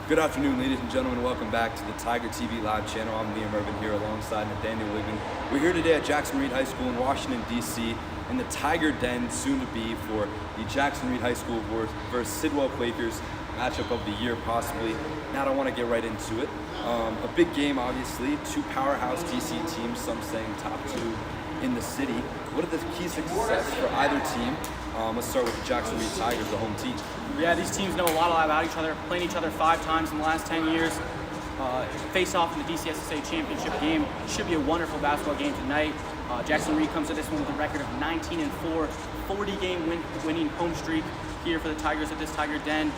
Good afternoon, ladies and gentlemen. Welcome back to the Tiger TV Live channel. I'm Liam Irvin here alongside Nathaniel Wigman. We're here today at Jackson Reed High School in Washington, D.C. in the Tiger Den, soon to be, for the Jackson Reed High School versus Sidwell Quakers, matchup of the year possibly. Now I want to get right into it. A big game, obviously. Two powerhouse DC teams, some saying top two in the city. What are the keys to success for either team? Let's start with the Jackson Reed Tigers, the home team. Yeah, these teams know a lot about each other, playing each other 5 times in the last 10 years. Face off in the DCSSA championship game. Should be a wonderful basketball game tonight. Jackson Reed comes to this one with a record of 19-4, 40-game winning home streak here for the Tigers at this Tiger Den.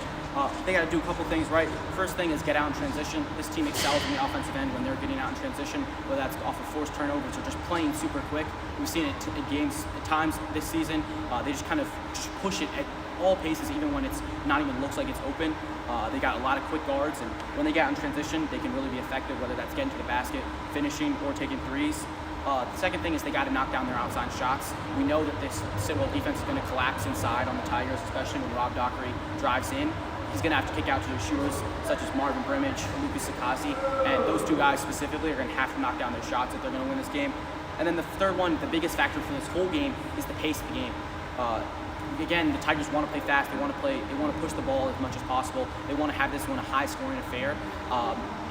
They got to do a couple things right. First thing is get out in transition. This team excels in the offensive end when they're getting out in transition, whether that's off of forced turnovers or just playing super quick. We've seen it in games at times this season. They just kind of push it at all paces, even when it's not even looks like it's open. They got a lot of quick guards, and when they get out in transition, they can really be effective, whether that's getting to the basket, finishing, or taking threes. The second thing is they got to knock down their outside shots. We know that this Sidwell defense is going to collapse inside on the Tigers, especially when Rob Dockery drives in. He's going to have to kick out to their shooters, such as Marvin Brimage, Lucas Sakasi, and those two guys specifically are going to have to knock down their shots if they're going to win this game. And then the third one, the biggest factor for this whole game, is the pace of the game. Again, the Tigers want to play fast. They want to push the ball as much as possible. They want to have this one a high-scoring affair.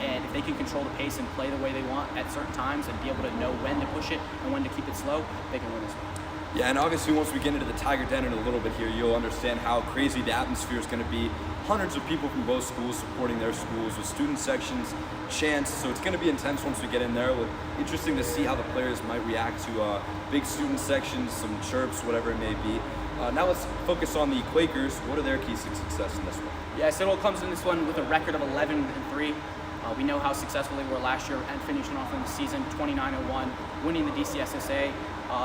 And if they can control the pace and play the way they want at certain times and be able to know when to push it and when to keep it slow, they can win this one. Yeah, and obviously once we get into the Tiger Den in a little bit here, you'll understand how crazy the atmosphere is going to be. Hundreds of people from both schools supporting their schools with student sections, chants, so it's going to be intense once we get in there. Interesting to see how the players might react to big student sections, some chirps, whatever it may be. Now let's focus on the Quakers. What are their keys to success in this one? Yeah, Sidwell comes in this one with a record of 11-3. We know how successful they were last year and finishing off in the season 29-1, winning the DCSSA.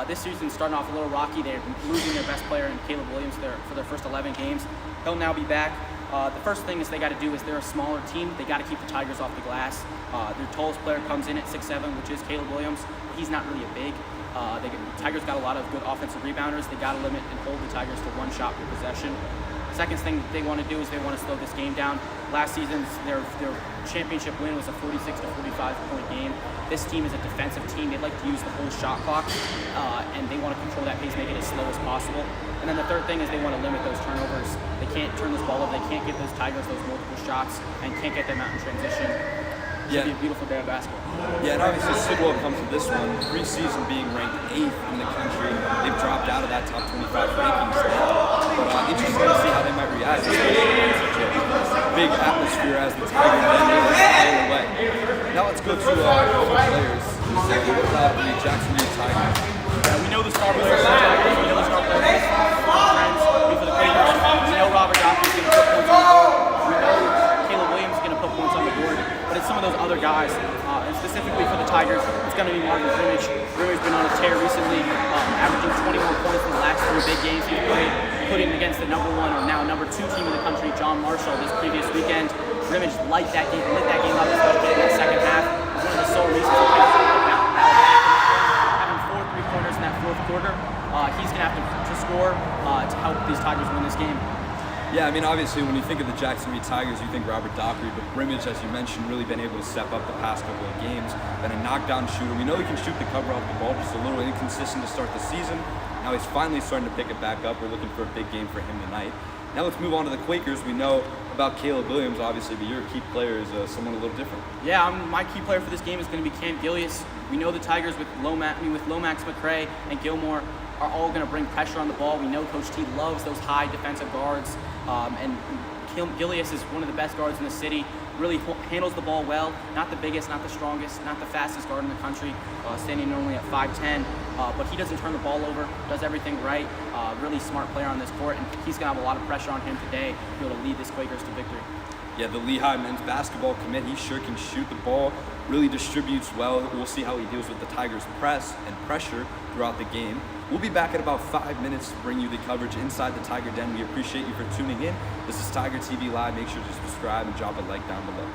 This season starting off a little rocky. They're losing their best player in Caleb Williams for their first 11 games. He'll now be back. The first thing is they got to do is they're a smaller team. They got to keep the Tigers off the glass. Their tallest player comes in at 6'7", which is Caleb Williams. He's not really a big. The Tigers got a lot of good offensive rebounders. They got to limit and hold the Tigers to one shot per possession. Second thing they want to do is they want to slow this game down. Last season's their championship win was a 46 to 45 point game. This team is a defensive team. They'd like to use the whole shot clock, and they want to control that pace, make it as slow as possible. And then the third thing is they want to limit those turnovers. They can't turn this ball over. They can't give those Tigers those multiple shots and can't get them out in transition. Should be a beautiful day of basketball. Yeah, and obviously Sidwell comes to this one, pre-season being ranked 8th in the country. They've dropped out of that top 25 rankings now. But interesting to see how they might react, especially in such a big atmosphere as the Tiger Den is away. Now let's go to some players. What about the Jackson Reed Tigers? We know the star players for the Tigers. We know the star players for the Friends. For the Quakers, we know Robert Dockery is going to put points on the board. We know Caleb Williams is going to put points on the board. But it's some of those other guys, and specifically for the Tigers, it's going to be Marvin Brimage. Brimage's been on a tear recently, averaging 21 points in the last 3 big games he's played, putting against the #1 or now #2 team in the country, John Marshall, this previous weekend. Brimage lit that game up, especially in that second half. It was one of the sole reasons the Tigers having 4 3-pointers in that fourth quarter. He's going to have to score to help these Tigers win this game. Yeah, I mean, obviously, when you think of the Jackson Reed Tigers, you think Robert Dockery, but Brimage, as you mentioned, really been able to step up the past couple of games. Been a knockdown shooter. We know he can shoot the cover off the ball, just a little inconsistent to start the season. Now he's finally starting to pick it back up. We're looking for a big game for him tonight. Now let's move on to the Quakers. We know about Caleb Williams, obviously, but your key player is someone a little different. Yeah, my key player for this game is going to be Cam Gillius. We know the Tigers with Lomax McCray and Gilmore are all going to bring pressure on the ball. We know Coach T loves those high defensive guards, and Gillius is one of the best guards in the city. Really handles the ball well. Not the biggest, not the strongest, not the fastest guard in the country, standing only at 5'10", but he doesn't turn the ball over, does everything right. Really smart player on this court, and he's going to have a lot of pressure on him today to be able to lead this Quakers to victory. Yeah, the Lehigh men's basketball commit, he sure can shoot the ball, really distributes well. We'll see how he deals with the Tigers' press and pressure throughout the game. We'll be back in about 5 minutes to bring you the coverage inside the Tiger Den. We appreciate you for tuning in. This is Tiger TV Live. Make sure to subscribe and drop a like down below.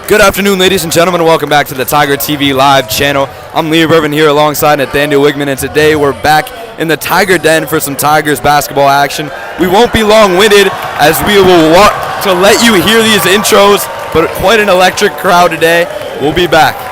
Good afternoon, ladies and gentlemen. Welcome back to the Tiger TV live channel. I'm Liam Irvin here alongside Nathaniel Wigman, and today we're back in the Tiger Den for some Tigers basketball action. We won't be long-winded as we will want to let you hear these intros, but quite an electric crowd today. We'll be back.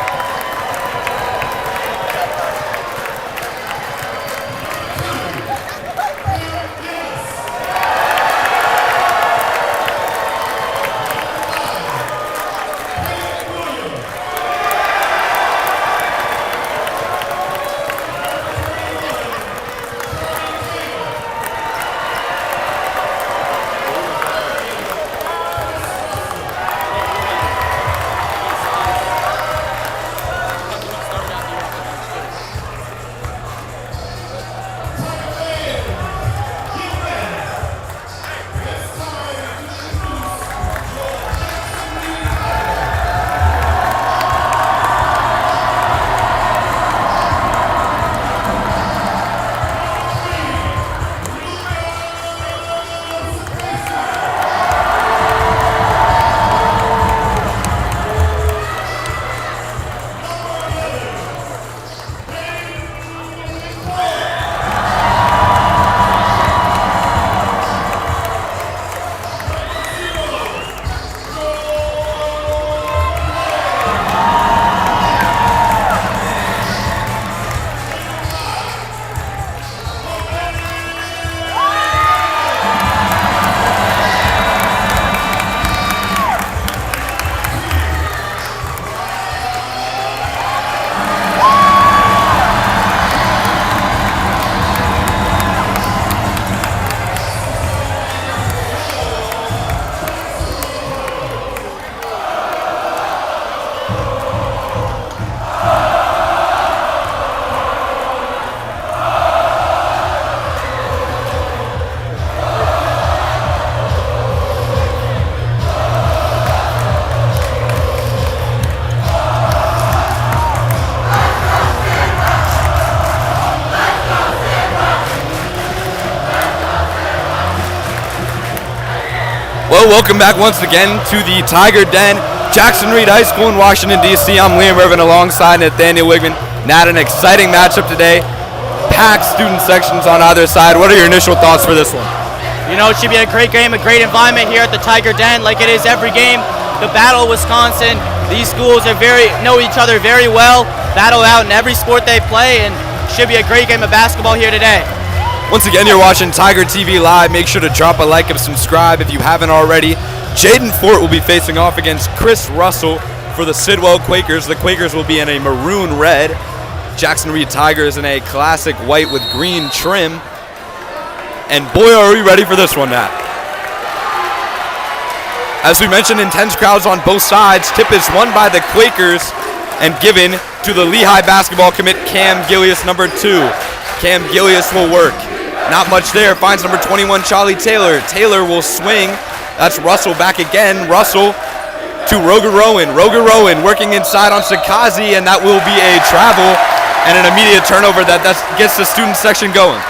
Well, welcome back once again to the Tiger Den, Jackson Reed High School in Washington, D.C. I'm Liam Irvin alongside Nathaniel Wigman. Not an exciting matchup today. Packed student sections on either side. What are your initial thoughts for this one? You know, it should be a great game, a great environment here at the Tiger Den, like it is every game. The Battle of Wisconsin, these schools know each other very well, battle out in every sport they play, and should be a great game of basketball here today. Once again, you're watching Tiger TV Live. Make sure to drop a like and subscribe if you haven't already. Jaden Fort will be facing off against Chris Russell for the Sidwell Quakers. The Quakers will be in a maroon red. Jackson Reed Tigers in a classic white with green trim. And boy, are we ready for this one, Nat. As we mentioned, intense crowds on both sides. Tip is won by the Quakers and given to the Lehigh basketball commit Cam Gillius, number 2. Cam Gillius will work. Not much there. Finds number 21, Charlie Taylor. Taylor will swing. That's Russell back again. Russell to Roger Rowan. Roger Rowan working inside on Sakazi, and that will be a travel and an immediate turnover that gets the student section going.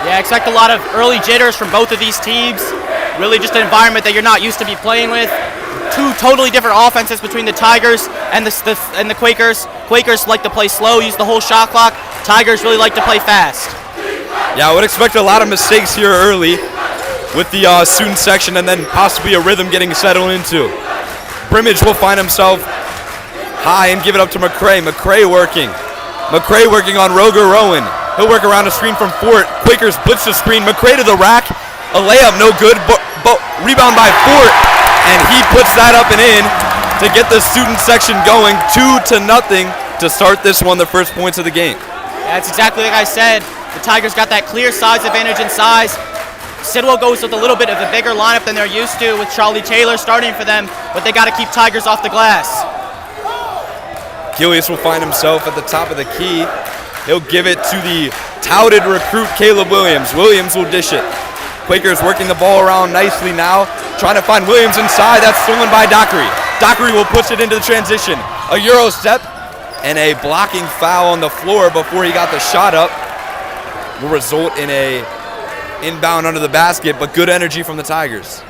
Yeah, expect a lot of early jitters from both of these teams. Really just an environment that you're not used to be playing with. Two totally different offenses between the Tigers and the Quakers. Quakers like to play slow, use the whole shot clock. Tigers really like to play fast. Yeah, I would expect a lot of mistakes here early with the student section and then possibly a rhythm getting settled into. Brimage will find himself high and give it up to McCray. McCray working on Roger Rowan. He'll work around a screen from Fort. Quakers blitz the screen. McCray to the rack. A layup, no good, but rebound by Fort. And he puts that up and in to get the student section going 2-0 to start this one, the first points of the game. Yeah, that's exactly like I said. The Tigers got that clear size advantage in size. Sidwell goes with a little bit of a bigger lineup than they're used to with Charlie Taylor starting for them, but they got to keep Tigers off the glass. Gillius will find himself at the top of the key. He'll give it to the touted recruit Caleb Williams. Williams will dish it. Quakers working the ball around nicely now, trying to find Williams inside. That's stolen by Dockery. Dockery will push it into the transition. A Euro step and a blocking foul on the floor before he got the shot up will result in a inbound under the basket, but good energy from the Tigers.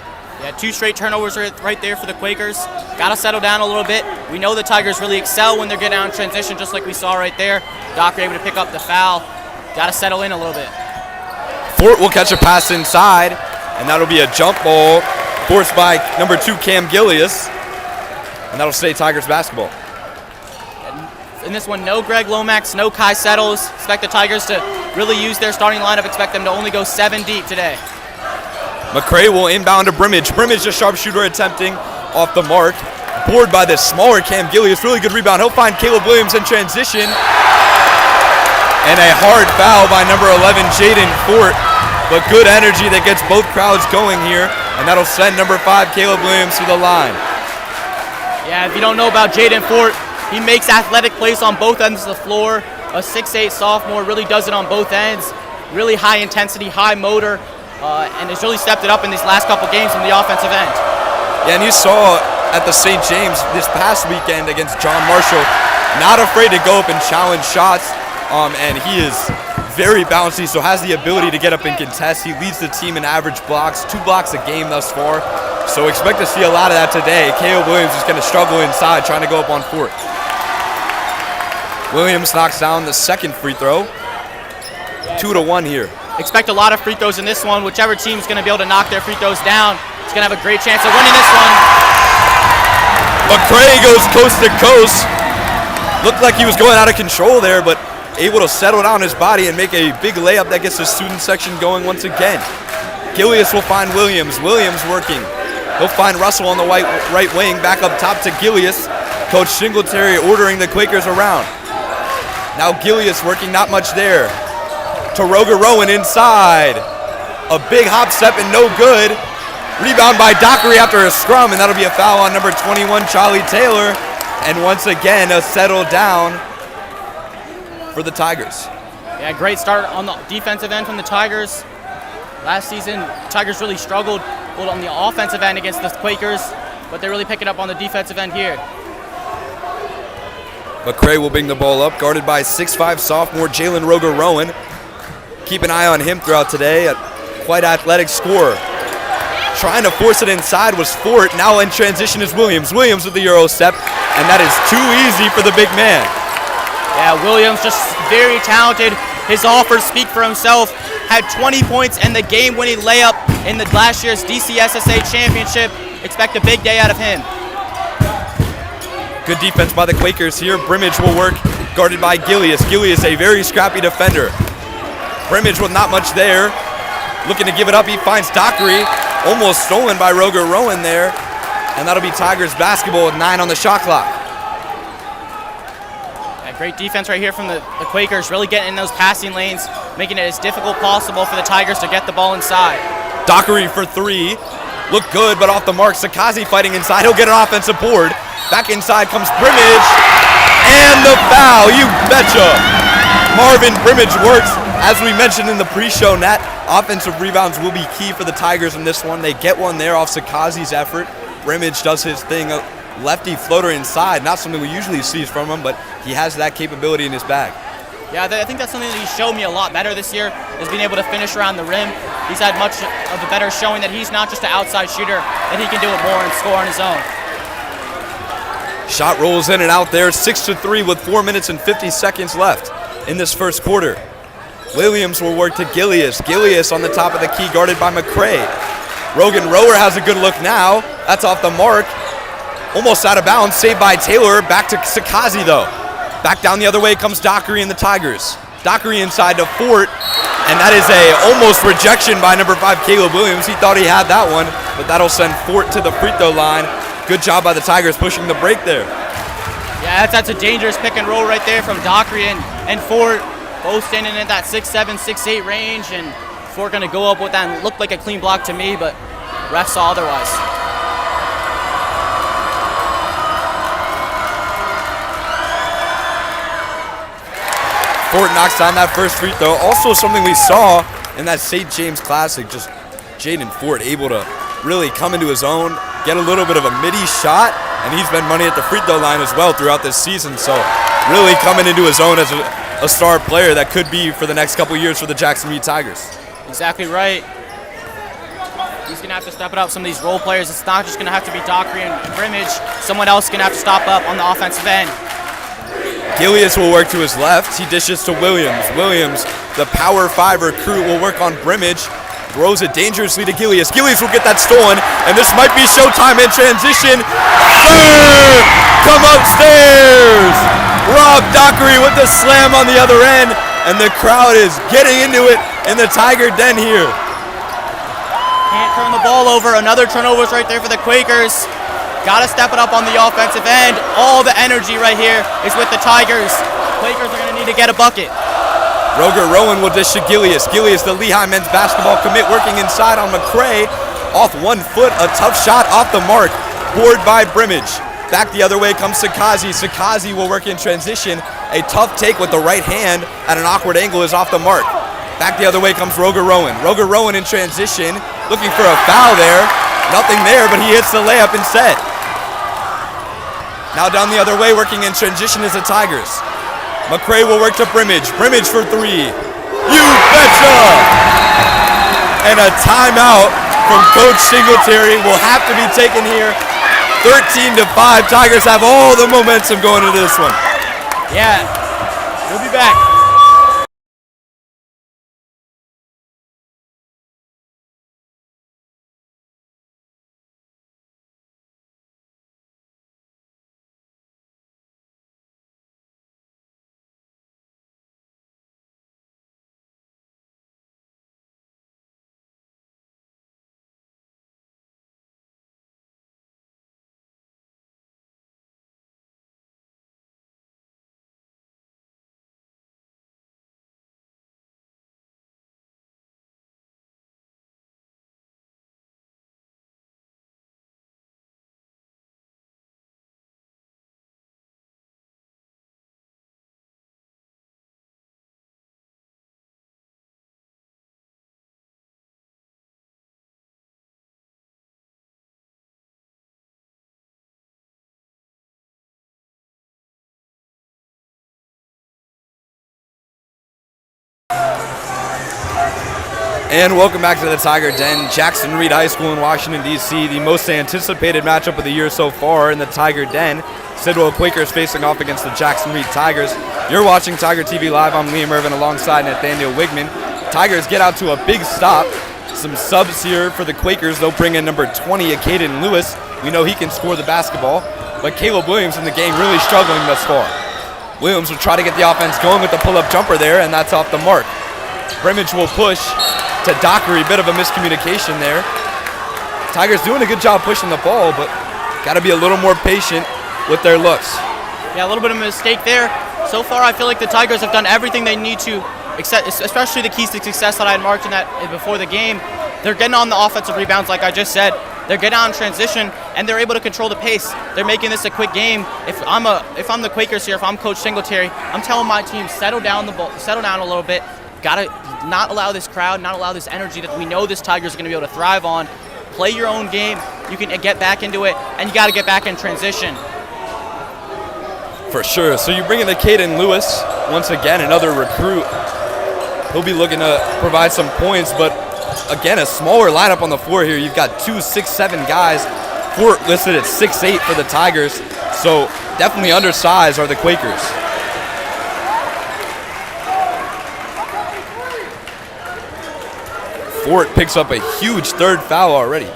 Yeah, 2 straight turnovers right there for the Quakers. Got to settle down a little bit. We know the Tigers really excel when they're getting out in transition, just like we saw right there. Dockery able to pick up the foul. Got to settle in a little bit. Fort will catch a pass inside, and that'll be a jump ball forced by number 2, Cam Gillius, and that'll stay Tigers basketball. In this one, no Greg Lomax, no Kai Settles. Expect the Tigers to really use their starting lineup. Expect them to only go 7 deep today. McCray will inbound to Brimage. Brimage, the sharpshooter, attempting off the mark. Board by the smaller Cam Gillius. Really good rebound. He'll find Caleb Williams in transition. And a hard foul by number 11, Jaden Fort. But good energy that gets both crowds going here. And that'll send number 5, Caleb Williams, to the line. Yeah, if you don't know about Jaden Fort, he makes athletic plays on both ends of the floor. A 6'8" sophomore, really does it on both ends. Really high intensity, high motor. And has really stepped it up in these last couple games from the offensive end. Yeah, and you saw at the St. James this past weekend against John Marshall, not afraid to go up and challenge shots, and he is very bouncy, so has the ability to get up and contest. He leads the team in average blocks, 2 blocks a game thus far, so expect to see a lot of that today. Caleb Williams is going to struggle inside, trying to go up on Fort. Williams knocks down the second free throw. 2-1 here. Expect a lot of free throws in this one. Whichever team's going to be able to knock their free throws down is going to have a great chance of winning this one. McCray goes coast to coast. Looked like he was going out of control there, but able to settle down his body and make a big layup that gets the student section going once again. Gillius will find Williams. Williams working. He'll find Russell on the right wing. Back up top to Gillius. Coach Singletary ordering the Quakers around. Now Gillius working, not much there. To Roger Rowan inside. A big hop step and no good. Rebound by Dockery after a scrum, and that'll be a foul on number 21, Charlie Taylor. And once again, a settle down for the Tigers. Yeah, great start on the defensive end from the Tigers. Last season, Tigers really struggled on the offensive end against the Quakers, but they're really picking up on the defensive end here. McCray will bring the ball up, guarded by 6'5" sophomore Jalen Roger Rowan. Keep an eye on him throughout today. A quite athletic scorer. Trying to force it inside was Fort. Now in transition is Williams. Williams with the Euro step, and that is too easy for the big man. Yeah, Williams just very talented. His offers speak for himself. Had 20 points and the game-winning layup in the last year's DCSSA championship. Expect a big day out of him. Good defense by the Quakers here. Brimage will work, guarded by Gillius. Gillius, a very scrappy defender. Brimage with not much there. Looking to give it up, he finds Dockery. Almost stolen by Roger Rowan there. And that'll be Tigers basketball with 9 on the shot clock. Yeah, great defense right here from the Quakers, really getting in those passing lanes, making it as difficult possible for the Tigers to get the ball inside. Dockery for 3. Look good, but off the mark. Sakazi fighting inside. He'll get an offensive board. Back inside comes Brimage. And the foul, you betcha. Marvin Brimage works. As we mentioned in the pre-show, Nat, offensive rebounds will be key for the Tigers in this one. They get one there off Sakazi's effort. Brimage does his thing. A lefty floater inside. Not something we usually see from him, but he has that capability in his bag. Yeah, I think that's something that he's shown me a lot better this year, is being able to finish around the rim. He's had much of a better showing that he's not just an outside shooter, that he can do it more and score on his own. Shot rolls in and out there, 6-3 with 4 minutes and 50 seconds left in this first quarter. Williams will work to Gillius. Gillius on the top of the key, guarded by McCray. Rogan Rower has a good look now. That's off the mark. Almost out of bounds, saved by Taylor. Back to Sakazi though. Back down the other way comes Dockery and the Tigers. Dockery inside to Fort, and that is a almost rejection by number 5, Caleb Williams. He thought he had that one, but that'll send Fort to the free throw line. Good job by the Tigers pushing the break there. Yeah, that's a dangerous pick and roll right there from Dockery and Fort, both standing in that 6'7", 6'8" range, and Fort gonna go up with that and looked like a clean block to me, but refs saw otherwise. Fort knocks down that first free throw. Also something we saw in that St. James Classic, just Jaden Fort able to really come into his own, get a little bit of a midi shot, and he's been money at the free throw line as well throughout this season. So really coming into his own as a star player that could be for the next couple years for the Jackson Reed Tigers. Exactly right. He's going to have to step it up. Some of these role players, it's not just going to have to be Dockery and Brimage. Someone else is going to have to stop up on the offensive end. Gilius will work to his left. He dishes to Williams. Williams, the power 5 recruit, will work on Brimage. Throws it dangerously to Gilius. Gilius will get that stolen, and this might be showtime in transition. Come upstairs! Rob Dockery with the slam on the other end, and the crowd is getting into it in the Tiger Den here. Can't turn the ball over. Another turnovers right there for the Quakers. Got to step it up on the offensive end. All the energy right here is with the Tigers. Quakers are going to need to get a bucket. Roger Rowan will dish to Gilius. Gilius, the Lehigh men's basketball commit, working inside on McCray. Off 1 foot, a tough shot off the mark. Board by Brimage. Back the other way comes Sakazi. Sakazi will work in transition. A tough take with the right hand at an awkward angle is off the mark. Back the other way comes Roger Rowan. Roger Rowan in transition, looking for a foul there. Nothing there, but he hits the layup instead. Now down the other way, working in transition is the Tigers. McCray will work to Brimage. Brimage for 3. You betcha! And a timeout from Coach Singletary will have to be taken here. 13-5. Tigers have all the momentum going into this one. Yeah, we'll be back. And welcome back to the Tiger Den. Jackson Reed High School in Washington, D.C., the most anticipated matchup of the year so far in the Tiger Den. Sidwell Quakers facing off against the Jackson Reed Tigers. You're watching Tiger TV Live. I'm Liam Irvin alongside Nathaniel Wigman. Tigers get out to a big stop. Some subs here for the Quakers. They'll bring in number 20, Caden Lewis. We know he can score the basketball. But Caleb Williams in the game really struggling thus far. Williams will try to get the offense going with the pull-up jumper there, and that's off the mark. Brimage will push to Dockery, bit of a miscommunication there. Tigers doing a good job pushing the ball, but got to be a little more patient with their looks. Yeah, a little bit of a mistake there. So far, I feel like the Tigers have done everything they need to, especially the keys to success that I had marked in that before the game. They're getting on the offensive rebounds, like I just said. They're getting on transition, and they're able to control the pace. They're making this a quick game. If I'm the Quakers here, if I'm Coach Singletary, I'm telling my team, settle down a little bit. Got to not allow this crowd, not allow this energy that we know this Tigers are going to be able to thrive on. Play your own game. You can get back into it, and you got to get back in transition. For sure. So you bring in the Caden Lewis, once again, another recruit. He'll be looking to provide some points, but again, a smaller lineup on the floor here. You've got 2 6'7" guys. Fort listed at 6'8" for the Tigers, so definitely undersized are the Quakers. Fort picks up a huge second foul already.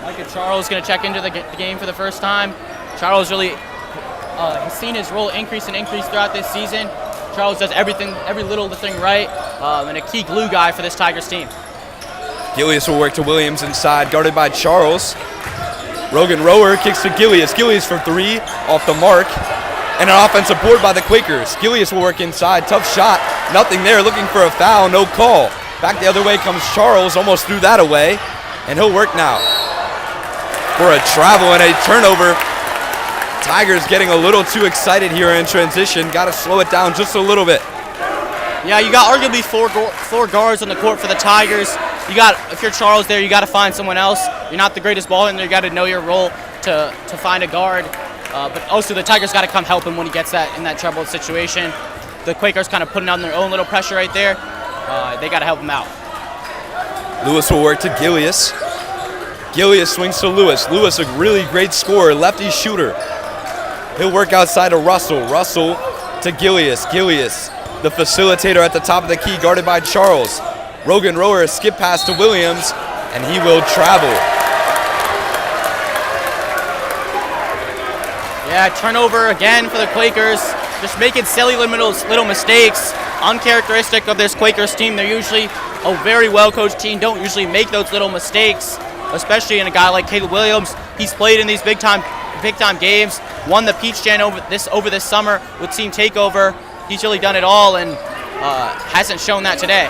Micah Charles going to check into the game for the first time. Charles really has seen his role increase throughout this season. Charles does every little thing right, and a key glue guy for this Tigers team. Gilius will work to Williams inside, guarded by Charles. Rogan Rower kicks to Gilius. Gilius for 3, off the mark. And an offensive board by the Quakers. Gilius will work inside, tough shot. Nothing there, looking for a foul, no call. Back the other way comes Charles, almost threw that away. And he'll work now for a travel and a turnover. Tigers getting a little too excited here in transition. Got to slow it down just a little bit. Yeah, you got arguably four guards on the court for the Tigers. If you're Charles there, you got to find someone else. You're not the greatest ball handler. You got to know your role to find a guard. But also the Tigers got to come help him when he gets in that troubled situation. The Quakers kind of putting on their own little pressure right there. They got to help him out. Lewis will work to Gilius. Gilius swings to Lewis. Lewis, a really great scorer, lefty shooter. He'll work outside to Russell. Russell to Gilius. Gilius, the facilitator at the top of the key, guarded by Charles. Rogan Rower, a skip pass to Williams, and he will travel. Yeah, turnover again for the Quakers. Just making silly little mistakes, uncharacteristic of this Quakers team. They're usually a very well-coached team, don't usually make those little mistakes, especially in a guy like Caleb Williams. He's played in these big-time games, won the Peach Jam over this summer with Team Takeover. He's really done it all and hasn't shown that today.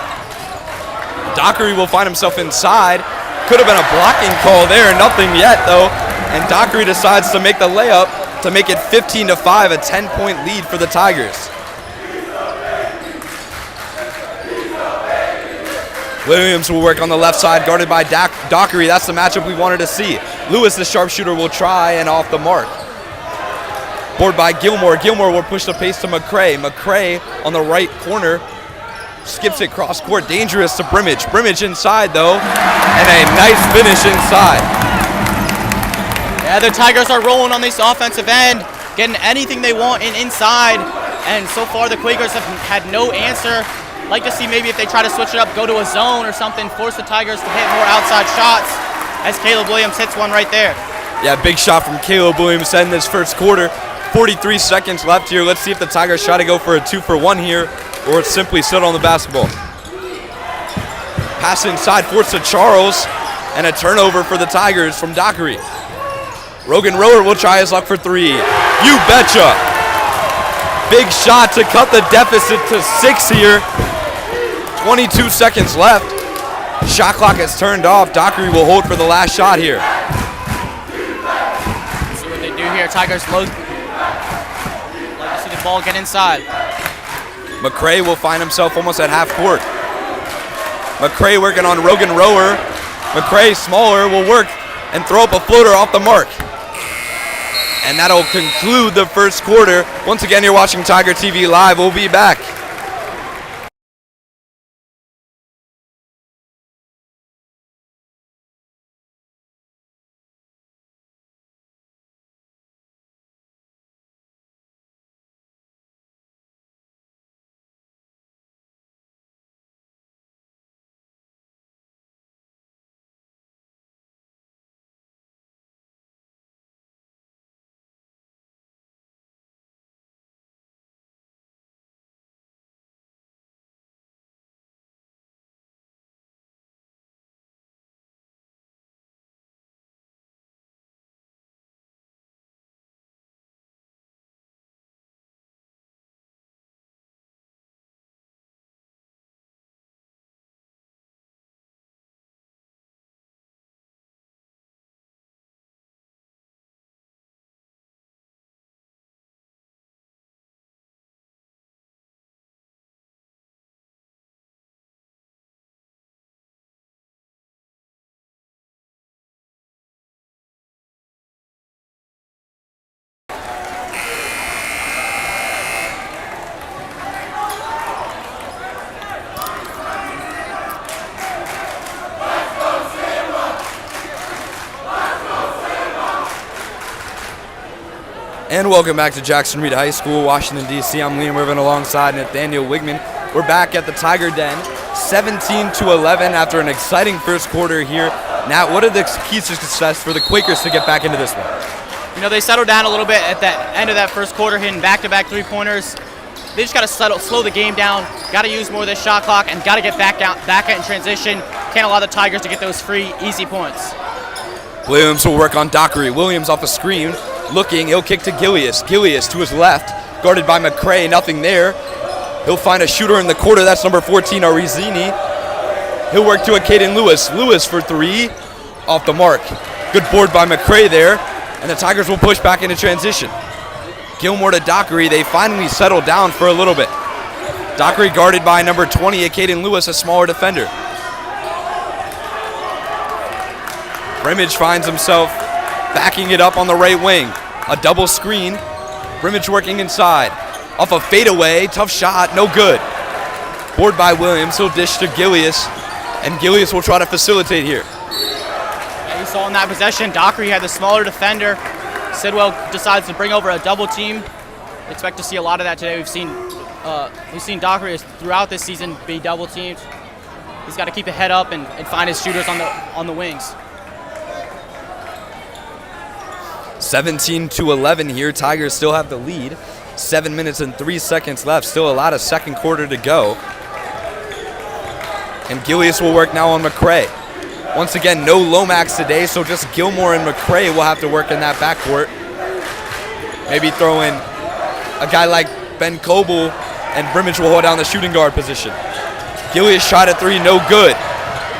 Dockery will find himself inside. Could have been a blocking call there, nothing yet though. And Dockery decides to make the layup to make it 15-5, a 10-point lead for the Tigers. Williams will work on the left side, guarded by Dockery. That's the matchup we wanted to see. Lewis, the sharpshooter, will try and off the mark. Board by Gilmore. Gilmore will push the pace to McCray. McCray on the right corner. Skips it cross court. Dangerous to Brimage. Brimage inside though. And a nice finish inside. Yeah, the Tigers are rolling on this offensive end, getting anything they want inside. And so far the Quakers have had no answer. Like to see maybe if they try to switch it up, go to a zone or something, force the Tigers to hit more outside shots, as Caleb Williams hits one right there. Yeah, big shot from Caleb Williams in this first quarter. 43 seconds left here. Let's see if the Tigers try to go for a 2-for-1 here or simply sit on the basketball. Pass inside, forced to Charles, and a turnover for the Tigers from Dockery. Rogan Rower will try his luck for three. You betcha! Big shot to cut the deficit to 6 here. 22 seconds left. Shot clock is turned off. Dockery will hold for the last shot here. Let's see what they do here. Tigers like to see the ball get inside. McCray will find himself almost at half court. McCray working on Rogan Rower. McCray, smaller, will work and throw up a floater off the mark. And that'll conclude the first quarter. Once again, you're watching Tiger TV Live. We'll be back. And welcome back to Jackson Reed High School, Washington, D.C. I'm Liam Irvin alongside Nathaniel Wigman. We're back at the Tiger Den, 17-11 after an exciting first quarter here. Nat, what are the keys to success for the Quakers to get back into this one? You know, they settled down a little bit at that end of that first quarter, hitting back-to-back three-pointers. They just got to slow the game down, got to use more of this shot clock, and got to get back in transition. Can't allow the Tigers to get those free, easy points. Williams will work on Dockery. Williams off a screen. Looking, he'll kick to Gilius. Gilius to his left, guarded by McCray, nothing there. He'll find a shooter in the quarter, that's number 14, Arizini. He'll work to a Caden Lewis. Lewis for three, off the mark. Good board by McCray there, and the Tigers will push back into transition. Gilmore to Dockery, they finally settle down for a little bit. Dockery guarded by number 20, a Caden Lewis, a smaller defender. Brimage finds himself backing it up on the right wing. A double screen. Brimage working inside. Off a fadeaway. Tough shot. No good. Board by Williams. He'll dish to Gilius. And Gilius will try to facilitate here. Yeah, you saw in that possession, Dockery had the smaller defender. Sidwell decides to bring over a double team. Expect to see a lot of that today. We've seen Dockery throughout this season be double teamed. He's got to keep the head up and find his shooters on the wings. 17-11 here. Tigers still have the lead. 7 minutes and 3 seconds left. Still a lot of second quarter to go. And Gilius will work now on McCray. Once again, no Lomax today, so just Gilmore and McCray will have to work in that backcourt. Maybe throw in a guy like Ben Coble, and Brimage will hold down the shooting guard position. Gilius shot at three, no good.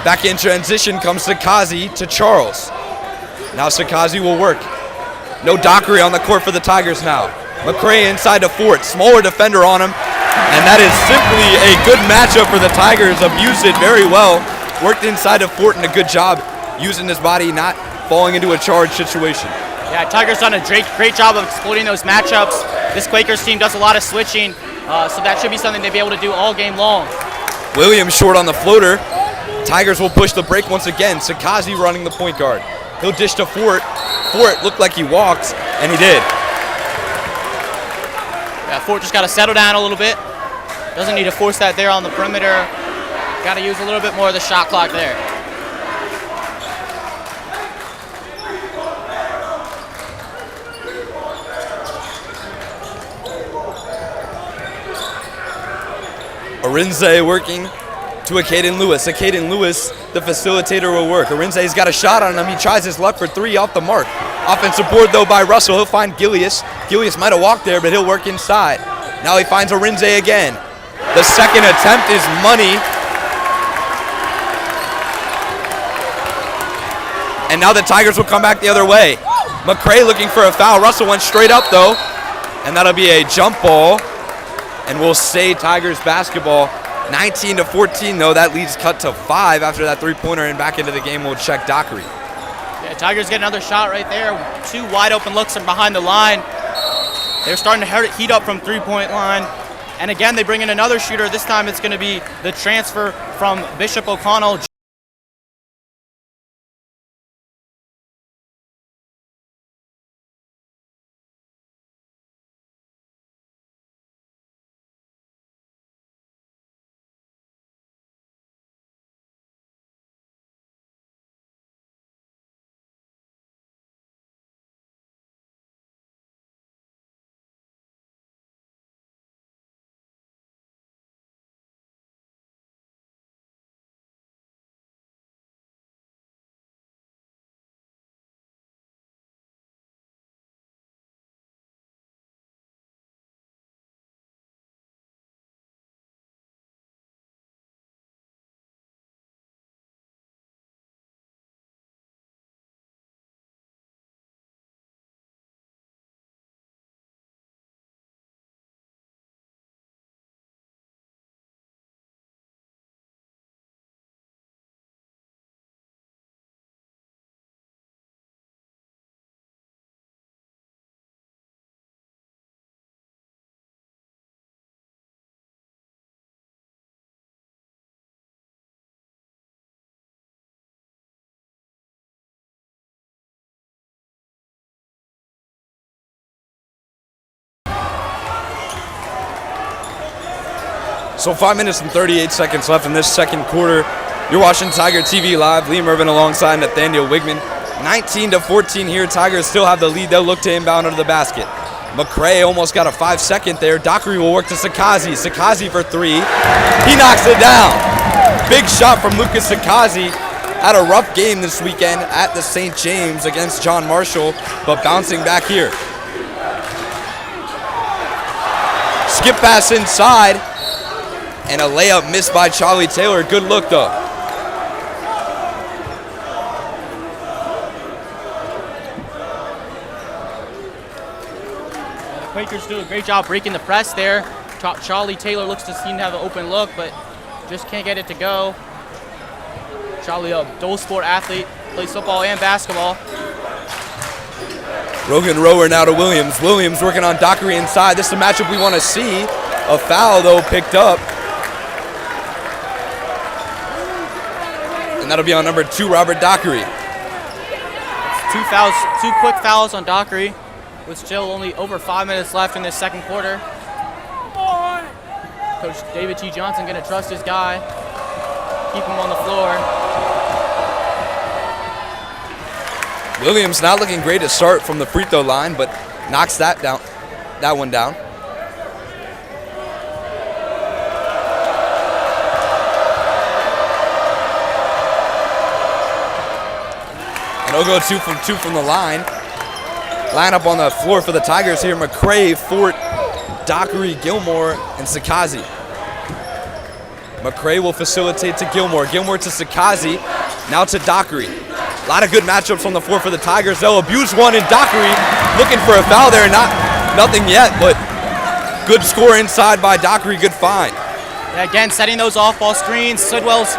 Back in transition comes Sakazi to Charles. Now Sakazi will work. No Dockery on the court for the Tigers now. McCray inside to Fort, smaller defender on him. And that is simply a good matchup for the Tigers. Abused it very well. Worked inside of Fort and a good job using his body, not falling into a charge situation. Yeah, Tigers done a great job of exploiting those matchups. This Quakers team does a lot of switching, so that should be something they'll be able to do all game long. Williams short on the floater. Tigers will push the break once again. Sakazi running the point guard. He'll dish to Fort. Fort looked like he walked, and he did. Yeah, Fort just got to settle down a little bit. Doesn't need to force that there on the perimeter. Got to use a little bit more of the shot clock there. Arinze working to a Caden Lewis. A Caden Lewis, the facilitator, will work. Arinze's got a shot on him. He tries his luck for three off the mark. Offensive board, though, by Russell. He'll find Gilius. Gilius might have walked there, but he'll work inside. Now he finds Arinze again. The second attempt is money. And now the Tigers will come back the other way. McCray looking for a foul. Russell went straight up, though. And that'll be a jump ball. And we'll say Tigers basketball. 19-14, though. That leads cut to 5 after that three-pointer. And back into the game, we'll check Dockery. Yeah, Tigers get another shot right there. 2 wide open looks from behind the line. They're starting to heat up from three-point line. And again, they bring in another shooter. This time it's going to be the transfer from Bishop O'Connell. So 5 minutes and 38 seconds left in this second quarter. You're watching Tiger TV Live. Liam Irvin alongside Nathaniel Wigman. 19-14 here. Tigers still have the lead. They'll look to inbound under the basket. McCray almost got a 5-second there. Dockery will work to Sakazi. Sakazi for three. He knocks it down. Big shot from Lucas Sakazi. Had a rough game this weekend at the St. James against John Marshall, but bouncing back here. Skip pass inside. And a layup missed by Charlie Taylor. Good look, though. The Quakers do a great job breaking the press there. Charlie Taylor looks to seem to have an open look, but just can't get it to go. Charlie, a dual sport athlete, plays football and basketball. Rogan Rower now to Williams. Williams working on Dockery inside. This is a matchup we want to see. A foul, though, picked up. And that'll be on number 2, Robert Dockery. Two quick fouls on Dockery, with still only over 5 minutes left in this second quarter. Coach David T. Johnson going to trust his guy, keep him on the floor. Williams not looking great to start from the free throw line, but knocks that one down. And he'll go 2 from the line. Line up on the floor for the Tigers here. McCray, Fort, Dockery, Gilmore, and Sakazi. McCray will facilitate to Gilmore. Gilmore to Sakazi. Now to Dockery. A lot of good matchups on the floor for the Tigers. They'll abuse one, and Dockery looking for a foul there. Nothing yet, but good score inside by Dockery. Good find. Yeah, again, setting those off-ball screens. Sidwell's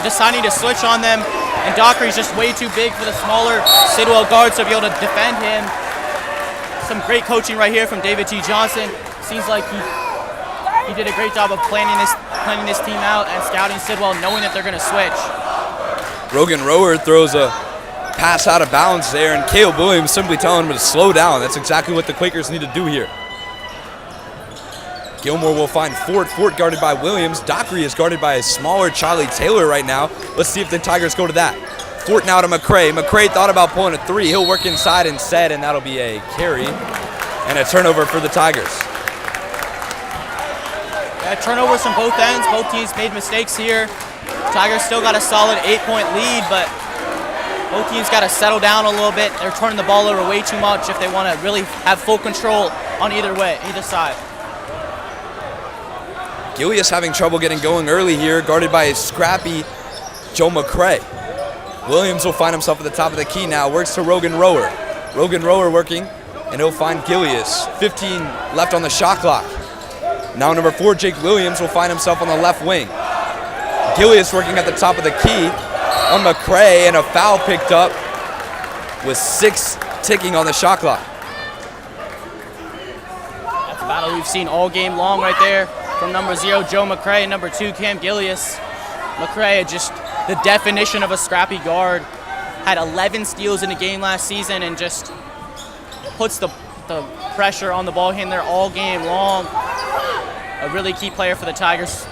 deciding to switch on them, and Dockery's just way too big for the smaller Sidwell guards to be able to defend him. Some great coaching right here from David T. Johnson. Seems like he did a great job of planning this team out and scouting Sidwell, knowing that they're going to switch. Rogan Rower throws a pass out of bounds there, and Caleb Williams simply telling him to slow down. That's exactly what the Quakers need to do here. Gilmore will find Fort. Fort guarded by Williams. Dockery is guarded by a smaller Charlie Taylor right now. Let's see if the Tigers go to that. Fort now to McCray. McCray thought about pulling a 3. He'll work inside instead, and that'll be a carry and a turnover for the Tigers. Yeah, turnovers from both ends. Both teams made mistakes here. Tigers still got a solid 8-point lead, but both teams got to settle down a little bit. They're turning the ball over way too much if they want to really have full control on either side. Gilius having trouble getting going early here, guarded by a scrappy Joe McCray. Williams will find himself at the top of the key now, works to Rogan Rower. Rogan Rower working, and he'll find Gilius. 15 left on the shot clock. Now number 4, Jake Williams, will find himself on the left wing. Gilius working at the top of the key on McCray, and a foul picked up with 6 ticking on the shot clock. That's a battle we've seen all game long right there from number 0, Joe McCray, and number 2, Cam Gilius. McCray, just the definition of a scrappy guard, had 11 steals in a game last season and just puts the pressure on the ball handler all game long. A really key player for the Tigers.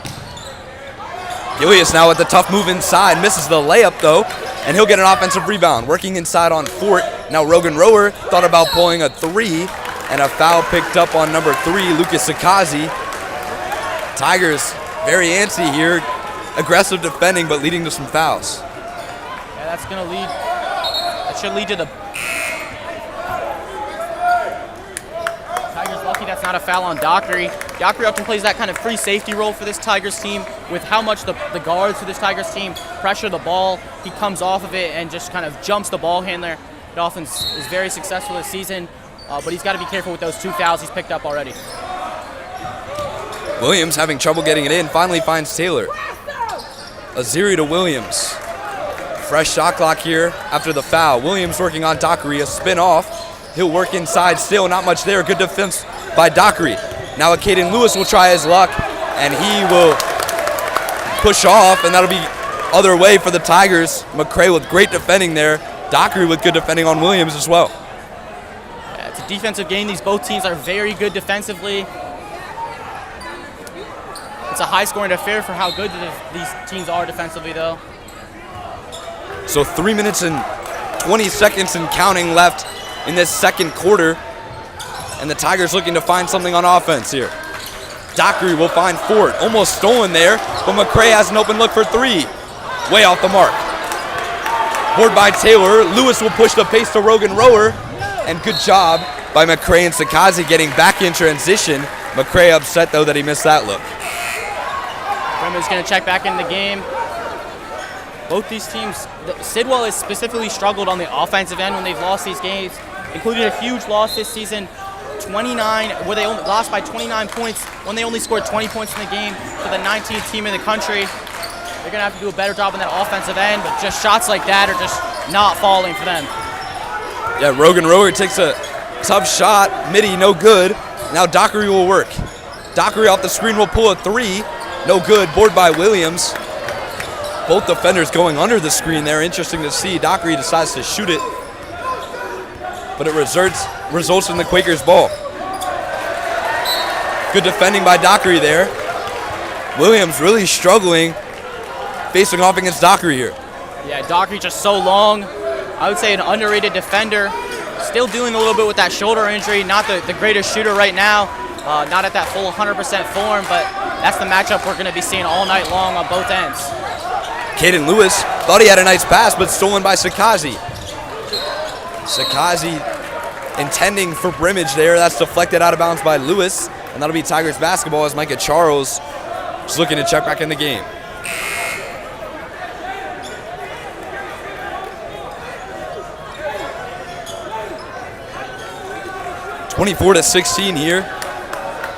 Gilius now with the tough move inside, misses the layup though, and he'll get an offensive rebound. Working inside on Fort. Now Rogan Rower thought about pulling a 3, and a foul picked up on number 3, Lucas Sakazi. Tigers very antsy here, aggressive defending, but leading to some fouls. Yeah, that should lead to the Tigers lucky that's not a foul on Dockery. Dockery often plays that kind of free safety role for this Tigers team. With how much the guards for this Tigers team pressure the ball, he comes off of it and just kind of jumps the ball handler. It often is very successful this season, but he's got to be careful with those 2 fouls he's picked up already. Williams having trouble getting it in, finally finds Taylor. Aziri to Williams. Fresh shot clock here after the foul. Williams working on Dockery, a spin off. He'll work inside still, not much there. Good defense by Dockery. Now Caden Lewis will try his luck, and he will push off, and that'll be other way for the Tigers. McCray with great defending there. Dockery with good defending on Williams as well. Yeah, it's a defensive game. Both teams are very good defensively. It's a high-scoring affair for how good these teams are defensively, though. So 3 minutes and 20 seconds and counting left in this second quarter, and the Tigers looking to find something on offense here. Dockery will find Fort, almost stolen there, but McCray has an open look for 3. Way off the mark. Board by Taylor. Lewis will push the pace to Rogan Rower, and good job by McCray and Sakazi getting back in transition. McCray upset, though, that he missed that look. Bremer's going to check back in the game. Both these teams, Sidwell has specifically struggled on the offensive end when they've lost these games, including a huge loss this season, 29, where they only lost by 29 points when they only scored 20 points in the game to the 19th team in the country. They're going to have to do a better job on that offensive end, but just shots like that are just not falling for them. Yeah, Rogan Rower takes a Tough shot, midi, no good. Now Dockery will work. Dockery off the screen will pull a three. No good, board by Williams. Both defenders going under the screen there. Interesting to see. Dockery decides to shoot it, but it results in the Quakers' ball. Good defending by Dockery there. Williams really struggling, facing off against Dockery here. Yeah, Dockery just so long. I would say an underrated defender. Still dealing a little bit with that shoulder injury. Not the greatest shooter right now. Not at that full 100% form, but that's the matchup we're going to be seeing all night long on both ends. Caden Lewis thought he had a nice pass, but stolen by Sakazi. Sakazi intending for Brimage there. That's deflected out of bounds by Lewis, and that'll be Tigers basketball as Micah Charles is looking to check back in the game. (24-16) here.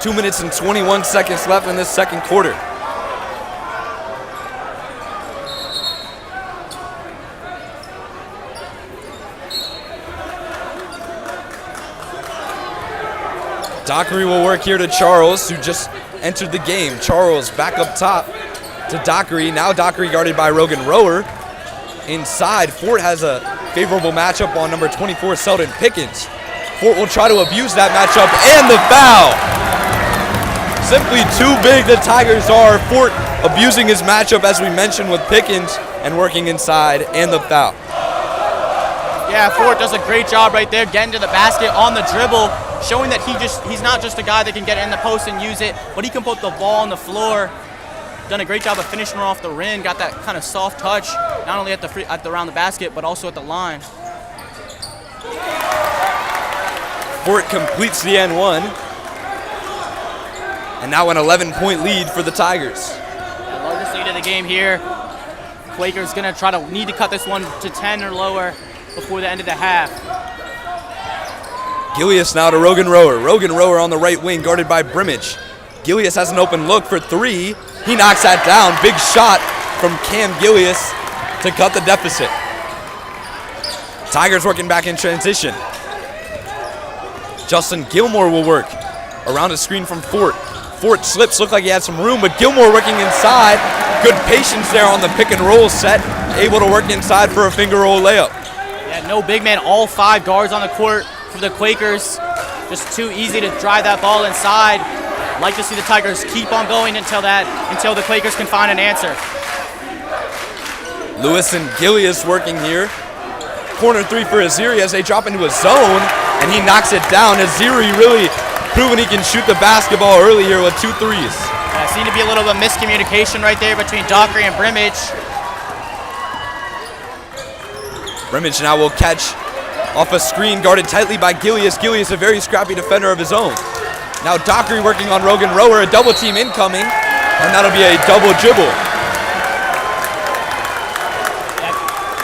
2 minutes and 21 seconds left in this second quarter. Dockery will work here to Charles, who just entered the game. Charles back up top to Dockery. Now Dockery guarded by Rogan Rower. Inside, Fort has a favorable matchup on number 24, Selden Pickens. Fort will try to abuse that matchup, and the foul. Simply too big the Tigers are. Fort abusing his matchup, as we mentioned, with Pickens, and working inside, and the foul. Yeah, Fort does a great job right there, getting to the basket on the dribble, showing that he's not just a guy that can get in the post and use it, but he can put the ball on the floor. Done a great job of finishing her off the rim, got that kind of soft touch, not only around the basket, but also at the line. Fort completes the N1. And now an 11-point lead for the Tigers. The largest lead of the game here. Quakers gonna need to cut this one to 10 or lower before the end of the half. Gillius now to Rogan Rower. Rogan Rower on the right wing, guarded by Brimage. Gillius has an open look for three. He knocks that down. Big shot from Cam Gillius to cut the deficit. Tigers working back in transition. Justin Gilmore will work around a screen from Fort. Fort slips, looked like he had some room, but Gilmore working inside. Good patience there on the pick and roll set. Able to work inside for a finger roll layup. Yeah, no big man, all 5 guards on the court for the Quakers. Just too easy to drive that ball inside. Like to see the Tigers keep on going until the Quakers can find an answer. Lewis and Gillius working here. Corner 3 for Aziri as they drop into a zone, and he knocks it down. Aziri really proving he can shoot the basketball early here with 2 threes. Yeah, seemed to be a little bit of miscommunication right there between Dockery and Brimage. Brimage now will catch off a screen guarded tightly by Gillius. Gillius, a very scrappy defender of his own. Now Dockery working on Rogan Rower, a double team incoming, and that'll be a double dribble. Yeah,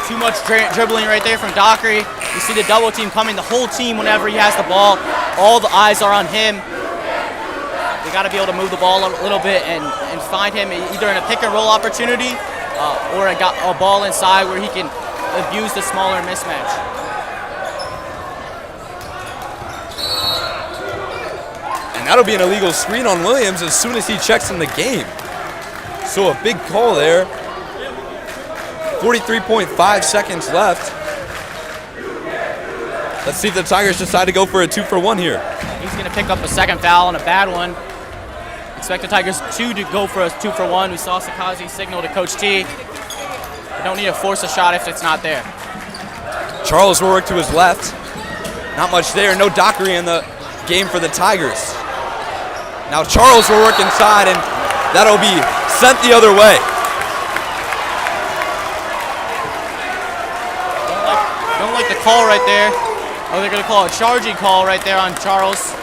too much dribbling right there from Dockery. You see the double team coming, the whole team whenever he has the ball, all the eyes are on him. They got to be able to move the ball a little bit and find him either in a pick and roll opportunity or a ball inside where he can abuse the smaller mismatch. And that'll be an illegal screen on Williams as soon as he checks in the game. So a big call there. 43.5 seconds left. Let's see if the Tigers decide to go for a 2-for-1 here. He's going to pick up a second foul and a bad one. Expect the Tigers to go for a 2-for-1. We saw Sakazi signal to Coach T. We don't need to force a shot if it's not there. Charles will work to his left. Not much there. No Dockery in the game for the Tigers. Now Charles will work inside, and that'll be sent the other way. Don't like the call right there. Oh, they're going to call a charging call right there on Charles.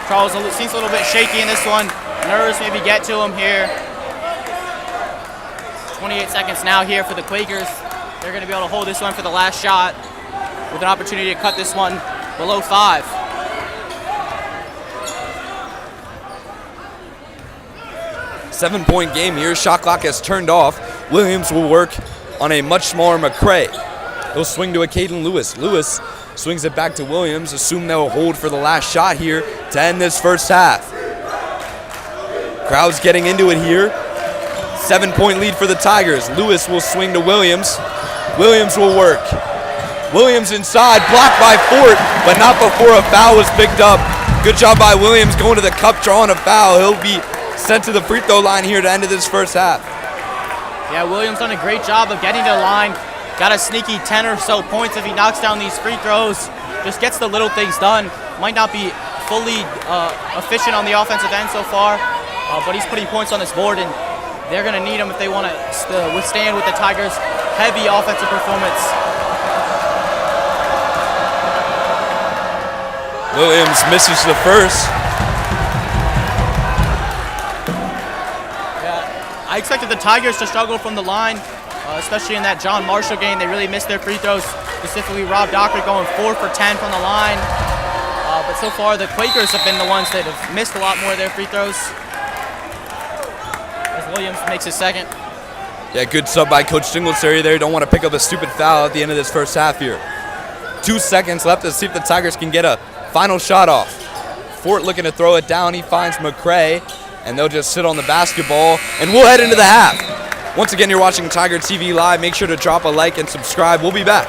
Charles seems a little bit shaky in this one. Nerves maybe get to him here. 28 seconds now here for the Quakers. They're going to be able to hold this one for the last shot with an opportunity to cut this one below 5. Seven-point game here. Shot clock has turned off. Williams will work on a much smaller McCray. He'll swing to a Caden Lewis. Lewis swings it back to Williams. Assume they'll hold for the last shot here to end this first half. Crowd's getting into it here. 7-point lead for the Tigers. Lewis will swing to Williams. Williams will work. Williams inside, blocked by Fort, but not before a foul was picked up. Good job by Williams going to the cup, drawing a foul. He'll be sent to the free throw line here to end of this first half. Yeah, Williams done a great job of getting to the line. Got a sneaky 10 or so points if he knocks down these free throws. Just gets the little things done. Might not be fully efficient on the offensive end so far, but he's putting points on this board, and they're going to need him if they want to withstand with the Tigers' heavy offensive performance. Williams misses the first. Yeah, I expected the Tigers to struggle from the line, especially in that John Marshall game. They really missed their free throws, specifically Rob Docker going 4 for 10 from the line. But so far, the Quakers have been the ones that have missed a lot more of their free throws. As Williams makes his second. Yeah, good sub by Coach Singletary there. Don't want to pick up a stupid foul at the end of this first half here. 2 seconds left to see if the Tigers can get a final shot off. Fort looking to throw it down. He finds McCray, and they'll just sit on the basketball, and we'll head into the half. Once again, you're watching Tiger TV Live. Make sure to drop a like and subscribe. We'll be back.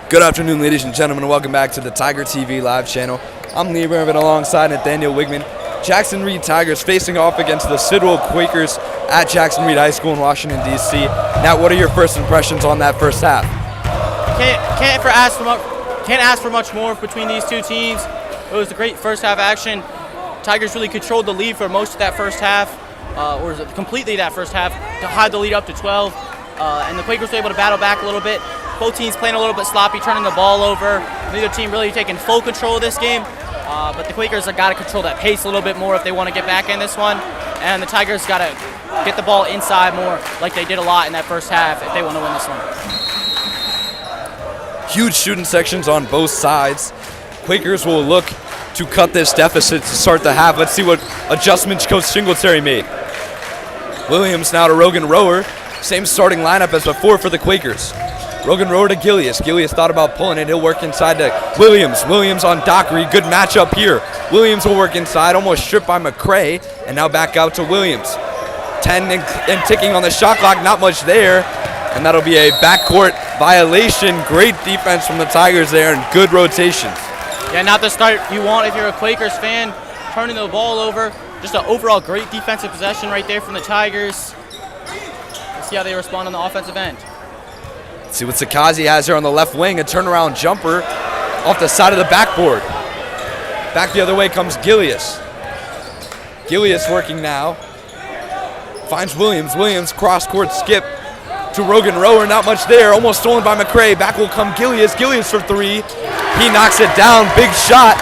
Good afternoon, ladies and gentlemen, and welcome back to the Tiger TV live channel. I'm Lee Mervin alongside Nathaniel Wigman. Jackson Reed Tigers facing off against the Sidwell Quakers at Jackson Reed High School in Washington, D.C. Now, what are your first impressions on that first half? Can't ask for much more between these two teams. It was a great first half action. Tigers really controlled the lead for most of that first half, or completely that first half, to hide the lead up to 12. And the Quakers were able to battle back a little bit. Both teams playing a little bit sloppy, turning the ball over. Neither team really taking full control of this game. But the Quakers have got to control that pace a little bit more if they want to get back in this one. And the Tigers got to get the ball inside more like they did a lot in that first half if they want to win this one. Huge shooting sections on both sides. Quakers will look to cut this deficit to start the half. Let's see what adjustments Coach Singletary made. Williams now to Rogan Rower. Same starting lineup as before for the Quakers. Rogan Rower to Gilius. Gilius thought about pulling it. He'll work inside to Williams. Williams on Dockery. Good matchup here. Williams will work inside. Almost stripped by McCray. And now back out to Williams. 10 and ticking on the shot clock. Not much there. And that'll be a backcourt violation. Great defense from the Tigers there and good rotations. Yeah, not the start you want if you're a Quakers fan. Turning the ball over. Just an overall great defensive possession right there from the Tigers. Let's see how they respond on the offensive end. See what Sakazi has here on the left wing, a turnaround jumper off the side of the backboard. Back the other way comes Gilius. Gilius working now. Finds Williams. Williams cross-court skip to Rogan Rower. Not much there. Almost stolen by McCray. Back will come Gilius. Gilius for three. He knocks it down. Big shot.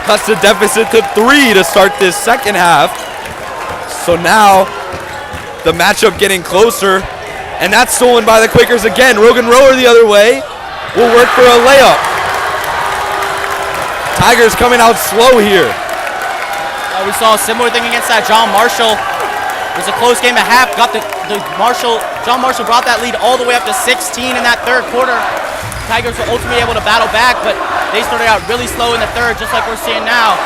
Cuts the deficit to 3 to start this second half. So now the matchup getting closer. And that's stolen by the Quakers again. Rogan Rower the other way will work for a layup. Tigers coming out slow here. We saw a similar thing against that John Marshall. It was a close game at half. John Marshall brought that lead all the way up to 16 in that third quarter. Tigers were ultimately able to battle back, but they started out really slow in the third, just like we're seeing now.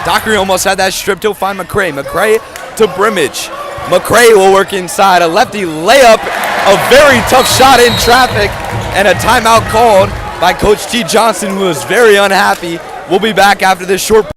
Dockery almost had that stripped. He'll find McCray. McCray to Brimage. McCray will work inside. A lefty layup, a very tough shot in traffic, and a timeout called by Coach T. Johnson, who is very unhappy. We'll be back after this short.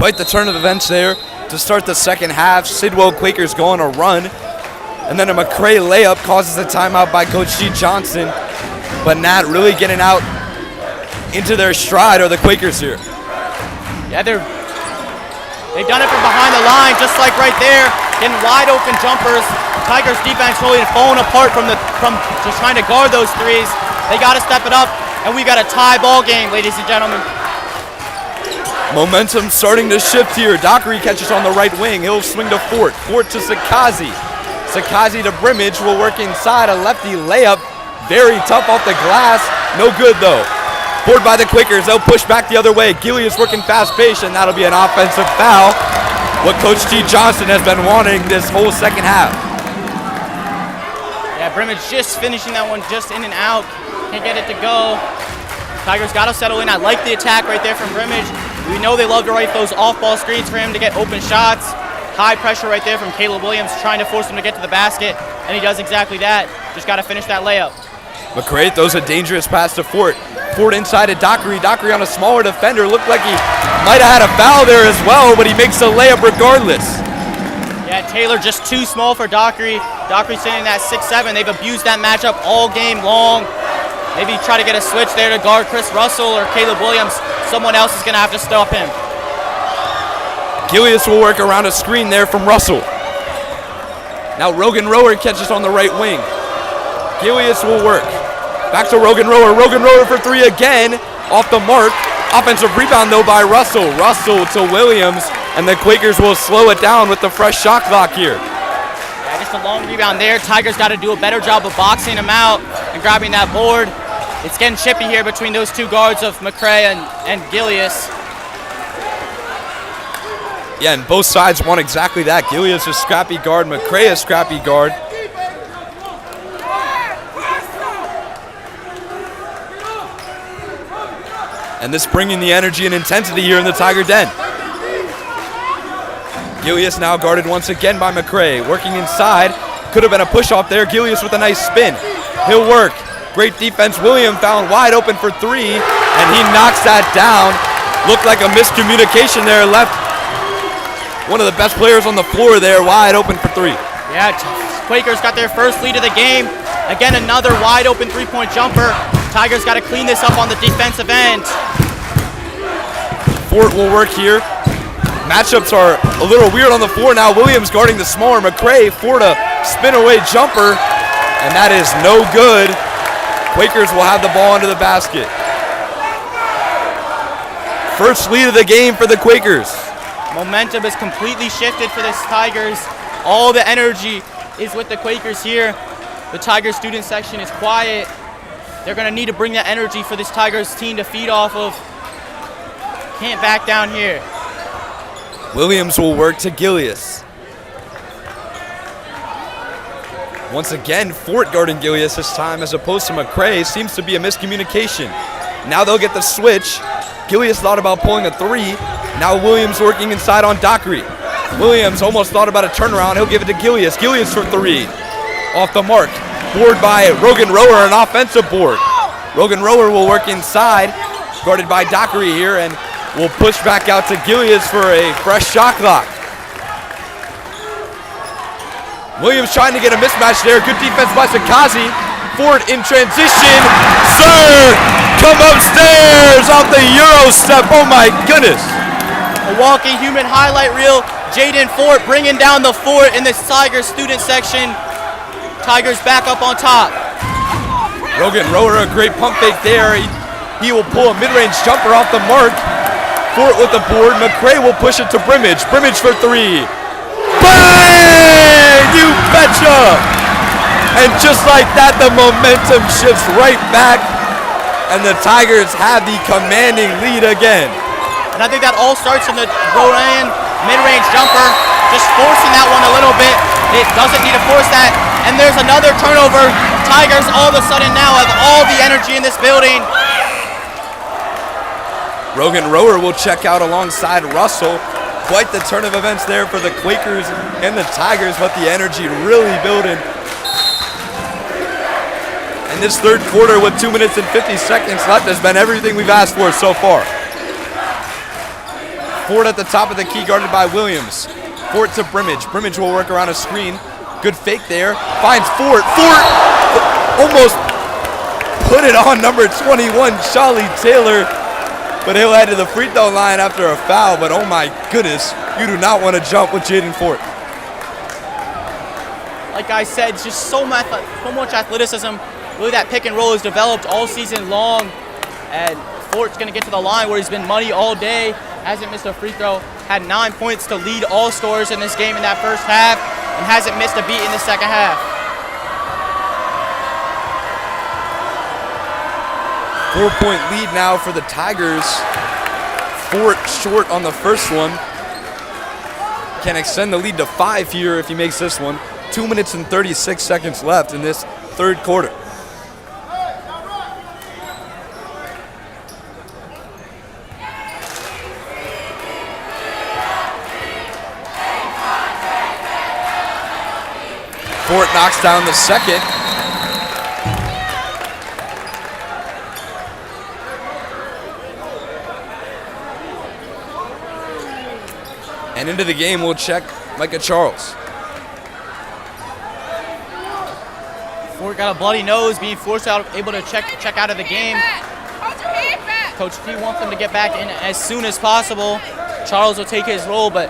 Quite the turn of events there to start the second half. Sidwell Quakers go on a run. And then a McCray layup causes a timeout by Coach T. Johnson. But not really getting out into their stride are the Quakers here. Yeah, they've done it from behind the line, just like right there, getting wide open jumpers. Tigers defense really falling apart from just trying to guard those threes. They got to step it up, and we got a tie ball game, ladies and gentlemen. Momentum starting to shift here. Dockery catches on the right wing. He'll swing to Fort. Fort to Sakazi. Sakazi to Brimage will work inside. A lefty layup. Very tough off the glass. No good though. Board by the Quakers. They'll push back the other way. Gilius working fast pace, and that'll be an offensive foul. What Coach T. Johnson has been wanting this whole second half. Yeah, Brimage just finishing that one just in and out. Can't get it to go. Tigers got to settle in. I like the attack right there from Brimage. We know they love to write those off-ball screens for him to get open shots. High pressure right there from Caleb Williams, trying to force him to get to the basket, and he does exactly that. Just got to finish that layup. McCray throws a dangerous pass to Fort. Fort inside to Dockery. Dockery on a smaller defender. Looked like he might have had a foul there as well, but he makes a layup regardless. Yeah, Taylor just too small for Dockery. Dockery sitting at 6'7". They've abused that matchup all game long. Maybe try to get a switch there to guard Chris Russell or Caleb Williams. Someone else is going to have to stop him. Gilius will work around a screen there from Russell. Now Rogan Rower catches on the right wing. Gilius will work. Back to Rogan Rower. Rogan Rower for three again. Off the mark. Offensive rebound though by Russell. Russell to Williams. And the Quakers will slow it down with the fresh shot clock here. Yeah, just a long rebound there. Tigers got to do a better job of boxing him out and grabbing that board. It's getting chippy here between those two guards of McCray and Gilius. Yeah, and both sides want exactly that. Gilius a scrappy guard, McCray a scrappy guard. And this bringing the energy and intensity here in the Tiger Den. Gilius now guarded once again by McCray. Working inside. Could have been a push off there. Gilius with a nice spin. He'll work. Great defense. William found wide open for three, and he knocks that down. Looked like a miscommunication there. Left one of the best players on the floor there wide open for three. Yeah, Quakers got their first lead of the game. Again, another wide open three-point jumper. Tigers got to clean this up on the defensive end. Fort will work here. Matchups are a little weird on the floor now. Williams guarding the smaller McCray. Fort a spin away jumper, and that is no good. Quakers will have the ball under the basket. First lead of the game for the Quakers. Momentum has completely shifted for this Tigers. All the energy is with the Quakers here. The Tigers student section is quiet. They're going to need to bring that energy for this Tigers team to feed off of. Can't back down here. Williams will work to Gilius. Once again, Fort guarding Gilius this time as opposed to McCray. Seems to be a miscommunication. Now they'll get the switch. Gilius thought about pulling a three. Now Williams working inside on Dockery. Williams almost thought about a turnaround. He'll give it to Gilius. Gilius for three. Off the mark. Board by Rogan Rower, an offensive board. Rogan Rower will work inside, guarded by Dockery here, and will push back out to Gilius for a fresh shot clock. Williams trying to get a mismatch there. Good defense by Sakazi. Ford in transition. Sir, come upstairs off the Euro step. Oh my goodness. A walking human highlight reel. Jaden Fort bringing down the fort in this Tigers student section. Tigers back up on top. Rogan Rower, a great pump fake there. He will pull a mid-range jumper off the mark. Fort with the board. McCray will push it to Brimage. Brimage for three. Bang! You betcha! And just like that, the momentum shifts right back, and the Tigers have the commanding lead again. And I think that all starts from the Rowan mid-range jumper, just forcing that one a little bit. It doesn't need to force that. And there's another turnover. Tigers all of a sudden now have all the energy in this building. Rogan Rower will check out alongside Russell. Quite the turn of events there for the Quakers and the Tigers, but the energy really building. And this third quarter with 2 minutes and 50 seconds left has been everything we've asked for so far. Ford at the top of the key, guarded by Williams. Ford to Brimage. Brimage will work around a screen. Good fake there. Finds Ford. Ford almost put it on number 21, Charlie Taylor. But he'll head to the free throw line after a foul. But oh my goodness, you do not want to jump with Jaden Fort. Like I said, just so much athleticism. Really, that pick and roll is developed all season long. And Fort's going to get to the line where he's been money all day. Hasn't missed a free throw. Had 9 points to lead all scorers in this game in that first half. And hasn't missed a beat in the second half. 4-point lead now for the Tigers. Fort short on the first one. Can extend the lead to 5 here if he makes this one. 2 minutes and 36 seconds left in this third quarter. Fort knocks down the second. And into the game, we'll check Micah Charles. Got a bloody nose, being forced out, able to check out of the game. Coach P wants them to get back in as soon as possible. Charles will take his role, but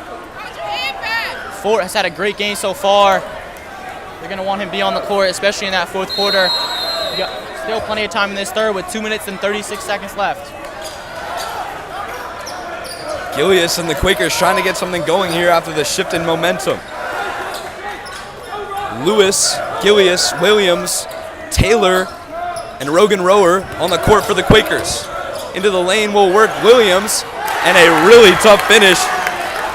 Fort has had a great game so far. They're going to want him to be on the court, especially in that fourth quarter. Still plenty of time in this third with 2 minutes and 36 seconds left. Gilius and the Quakers trying to get something going here after the shift in momentum. Lewis, Gilius, Williams, Taylor, and Rogan Rower on the court for the Quakers. Into the lane will work Williams, and a really tough finish.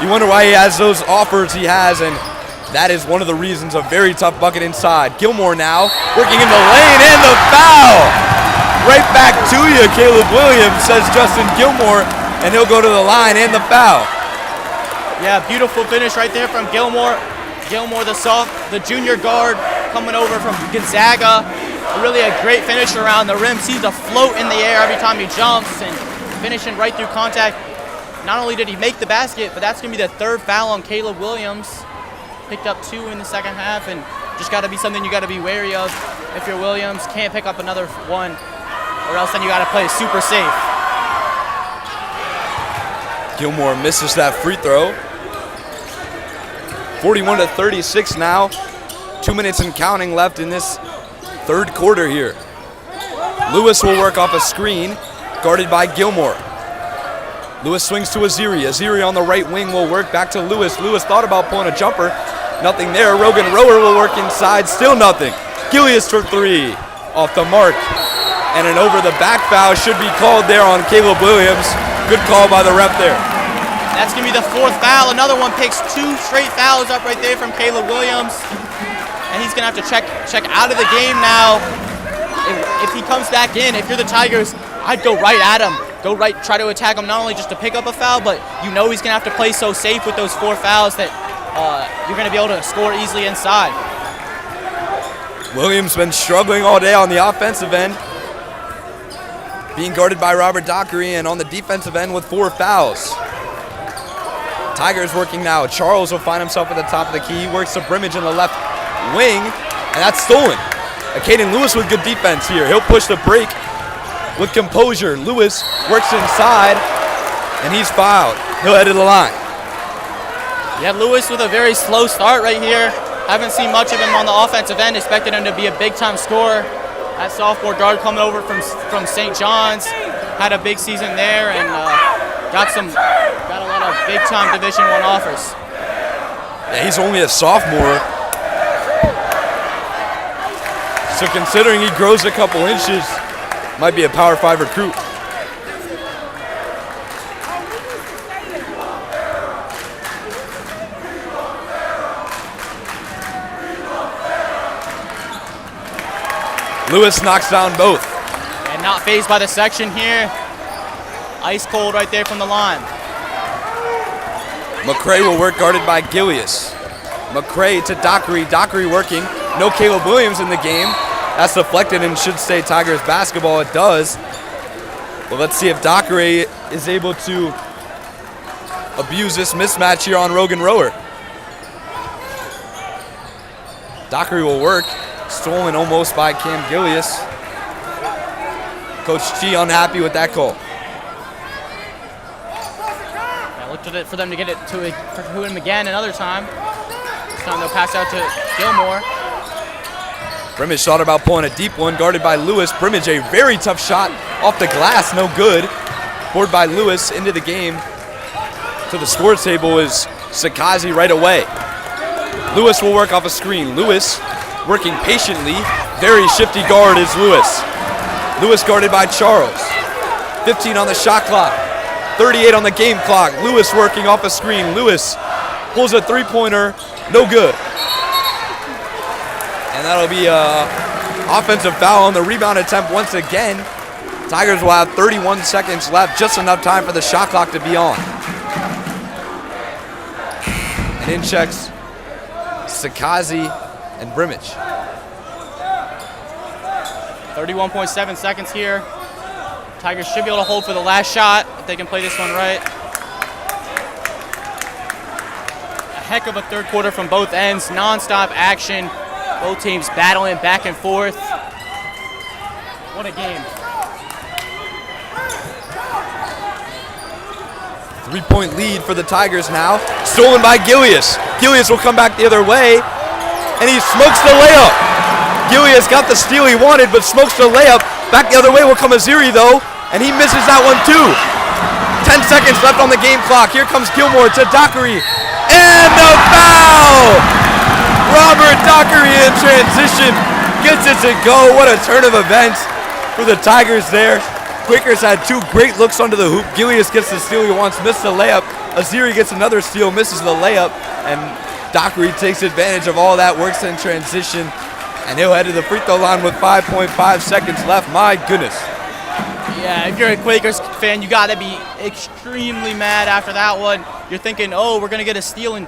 You wonder why he has those offers he has, and that is one of the reasons. A very tough bucket inside. Gilmore now working in the lane, and the foul. Right back to you, Caleb Williams, says Justin Gilmore, and he'll go to the line and the foul. Yeah, beautiful finish right there from Gilmore. Gilmore, the junior guard coming over from Gonzaga. Really a great finish around the rim. Seems to float in the air every time he jumps and finishing right through contact. Not only did he make the basket, but that's going to be the third foul on Caleb Williams. Picked up 2 in the second half, and just got to be something you got to be wary of. If you're Williams, can't pick up another one, or else then you got to play super safe. Gilmore misses that free throw. 41-36 now. 2 minutes and counting left in this third quarter here. Lewis will work off a screen, guarded by Gilmore. Lewis swings to Aziri. Aziri on the right wing will work back to Lewis. Lewis thought about pulling a jumper. Nothing there. Rogan Rower will work inside. Still nothing. Gilius for 3. Off the mark. And an over-the-back foul should be called there on Caleb Williams. Good call by the ref there. That's going to be the fourth foul. Another one picks 2 straight fouls up right there from Caleb Williams. And he's going to have to check out of the game now. If he comes back in, if you're the Tigers, I'd go right at him. Go right, try to attack him, not only just to pick up a foul, but you know he's going to have to play so safe with those 4 fouls that you're going to be able to score easily inside. Williams been struggling all day on the offensive end, being guarded by Robert Dockery, and on the defensive end with 4 fouls. Tigers working now. Charles will find himself at the top of the key. He works to Brimage in the left wing, and that's stolen. Caden Lewis with good defense here. He'll push the break with composure. Lewis works inside, and he's fouled. He'll head to the line. Yeah, Lewis with a very slow start right here. Haven't seen much of him on the offensive end. Expected him to be a big-time scorer. That sophomore guard coming over from St. John's. Had a big season there, and got a lot of big-time Division I offers. Yeah, he's only a sophomore. So considering he grows a couple inches, might be a Power 5 recruit. Lewis knocks down both. And not fazed by the section here. Ice cold right there from the line. McCray will work, guarded by Gilius. McCray to Dockery. Dockery working. No Caleb Williams in the game. That's deflected and should stay Tigers basketball. It does. Well, let's see if Dockery is able to abuse this mismatch here on Rogan Rower. Dockery will work. Stolen almost by Cam Gilius. Coach G unhappy with that call. I looked at it for them to get it to him again another time. This time they'll pass out to Gilmore. Brimage thought about pulling a deep one, guarded by Lewis. Brimage, a very tough shot off the glass, no good. Poured by Lewis into the game. To the score table is Sakazi right away. Lewis will work off a screen. Lewis working patiently. Very shifty guard is Lewis. Lewis guarded by Charles. 15 on the shot clock. 38 on the game clock. Lewis working off a screen. Lewis pulls a three-pointer. No good. And that'll be an offensive foul on the rebound attempt once again. Tigers will have 31 seconds left. Just enough time for the shot clock to be on. And in checks Sakazi and Brimage. 31.7 seconds here. Tigers should be able to hold for the last shot if they can play this one right. A heck of a third quarter from both ends. Non-stop action. Both teams battling back and forth. What a game. 3-point lead for the Tigers now. Stolen by Gilius. Gilius will come back the other way, and he smokes the layup. Gilius got the steal he wanted, but smokes the layup. Back the other way will come Aziri, though, and he misses that one, too. 10 seconds left on the game clock. Here comes Gilmore to Dockery, and the foul! Robert Dockery in transition gets it to go. What a turn of events for the Tigers there. Quakers had two great looks under the hoop. Gilius gets the steal he wants, missed the layup. Aziri gets another steal, misses the layup, and Dockery takes advantage of all that, works in transition, and he'll head to the free throw line with 5.5 seconds left. My goodness. Yeah, if you're a Quakers fan, you gotta be extremely mad after that one. You're thinking, oh, we're gonna get a steal and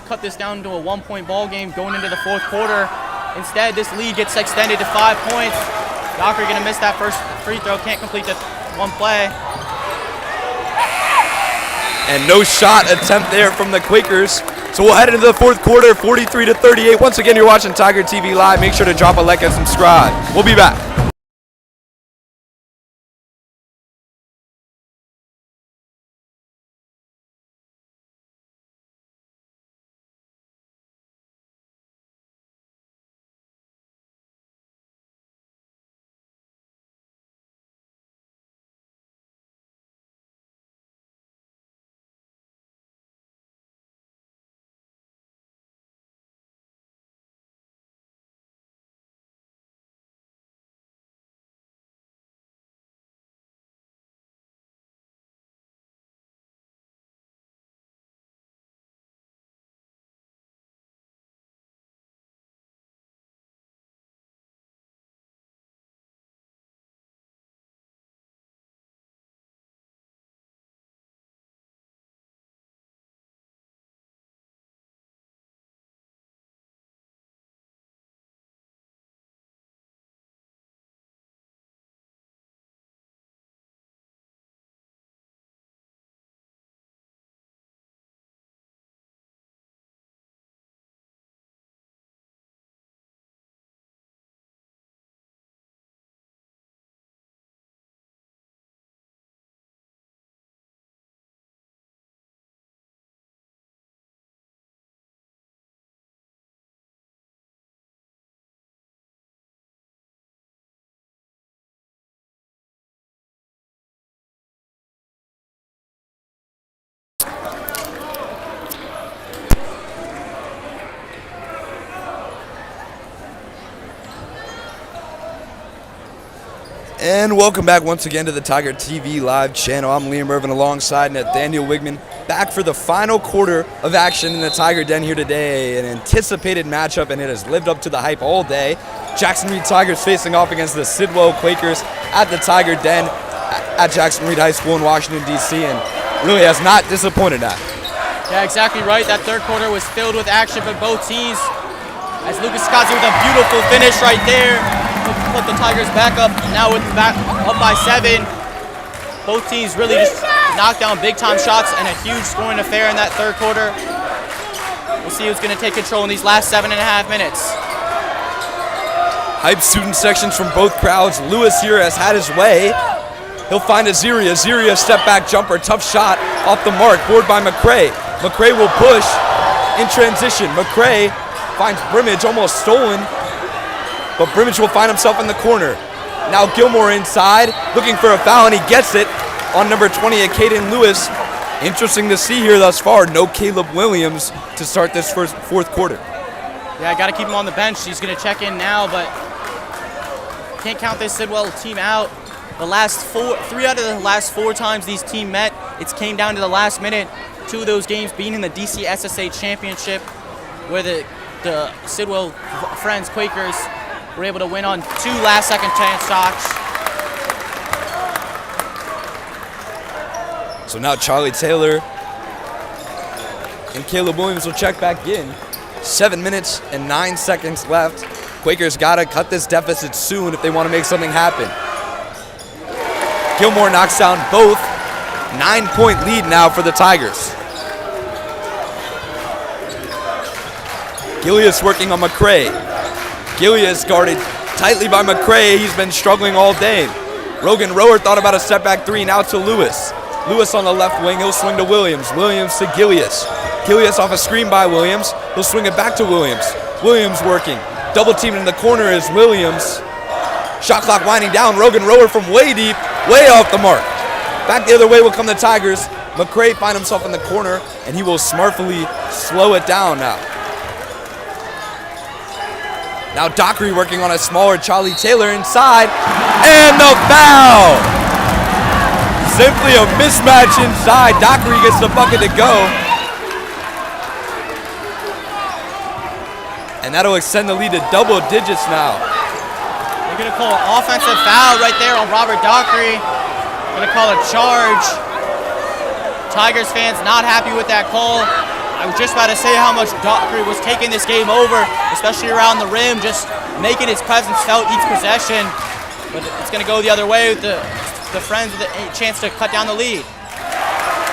cut this down to a 1-point ball game going into the fourth quarter. Instead, this lead gets extended to 5 points. Dockery gonna miss that first free throw, can't complete the one play. And no shot attempt there from the Quakers. So we'll head into the fourth quarter, 43-38. Once again, you're watching Tiger TV Live. Make sure to drop a like and subscribe. We'll be back. And welcome back once again to the Tiger TV Live channel. I'm Liam Irvin alongside Nathaniel Wigman, back for the final quarter of action in the Tiger Den here today. An anticipated matchup, and it has lived up to the hype all day. Jackson Reed Tigers facing off against the Sidwell Quakers at the Tiger Den at Jackson Reed High School in Washington, D.C., and really has not disappointed that. Yeah, exactly right. That third quarter was filled with action for both teams. As Lucas Scotzi with a beautiful finish right there. Put the Tigers back up, now with up by 7. Both teams really just knocked down big-time shots and a huge scoring affair in that third quarter. We'll see who's going to take control in these last 7.5 minutes. Hype student sections from both crowds. Lewis here has had his way. He'll find Aziri. Aziri, a step-back jumper, tough shot off the mark, board by McCray. McCray will push in transition. McCray finds Brimage, almost stolen. But Brimage will find himself in the corner. Now Gilmore inside, looking for a foul, and he gets it on number 20, Caden Lewis. Interesting to see here thus far, no Caleb Williams to start this fourth quarter. Yeah, I got to keep him on the bench. He's going to check in now, but can't count this Sidwell team out. Three out of the last 4 times these teams met, it's came down to the last minute. 2 of those games being in the DC SSA Championship, where the Sidwell Friends Quakers were able to win on 2 last-second chance shots. So now Charlie Taylor and Caleb Williams will check back in. 7 minutes and 9 seconds left. Quakers gotta cut this deficit soon if they want to make something happen. Gilmore knocks down both. 9-point lead now for the Tigers. Gilius working on McCray. Segilius guarded tightly by McCray. He's been struggling all day. Rogan Rower thought about a step back three, now to Lewis. Lewis on the left wing, he'll swing to Williams. Williams to Gilius. Gilius off a screen by Williams. He'll swing it back to Williams. Williams working. Double teamed in the corner is Williams. Shot clock winding down. Rogan Rower from way deep, way off the mark. Back the other way will come the Tigers. McCray find himself in the corner, and he will smartly slow it down now. Now Dockery working on a smaller Charlie Taylor inside, and the foul! Simply a mismatch inside. Dockery gets the bucket to go. And that'll extend the lead to double digits now. They're gonna call an offensive foul right there on Robert Dockery. Gonna call a charge. Tigers fans not happy with that call. I was just about to say how much Dockery was taking this game over, especially around the rim, just making his presence felt each possession. But it's gonna go the other way with the Friends with a chance to cut down the lead.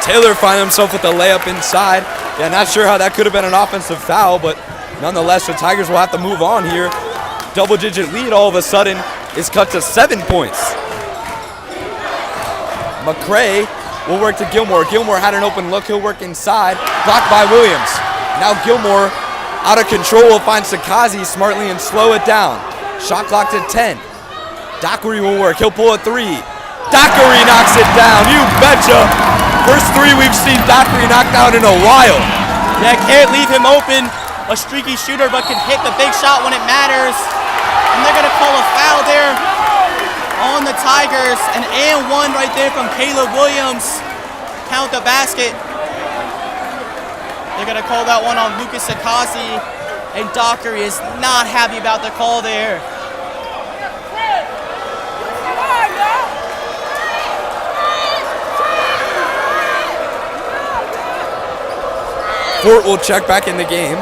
Taylor finds himself with the layup inside. Yeah, not sure how that could have been an offensive foul, but nonetheless, the Tigers will have to move on here. Double-digit lead all of a sudden is cut to 7 points. McCray will work to Gilmore. Gilmore had an open look. He'll work inside. Blocked by Williams. Now Gilmore out of control will find Sakazi smartly and slow it down. Shot clock to 10. Dockery will work. He'll pull a three. Dockery knocks it down. You betcha. First three we've seen Dockery knocked down in a while. Yeah, can't leave him open. A streaky shooter, but can hit the big shot when it matters. And they're gonna call a foul there on the Tigers. An and one right there from Caleb Williams. Count the basket. They're gonna call that one on Lucas Sakazi. And Dockery is not happy about the call there. Fort will check back in the game.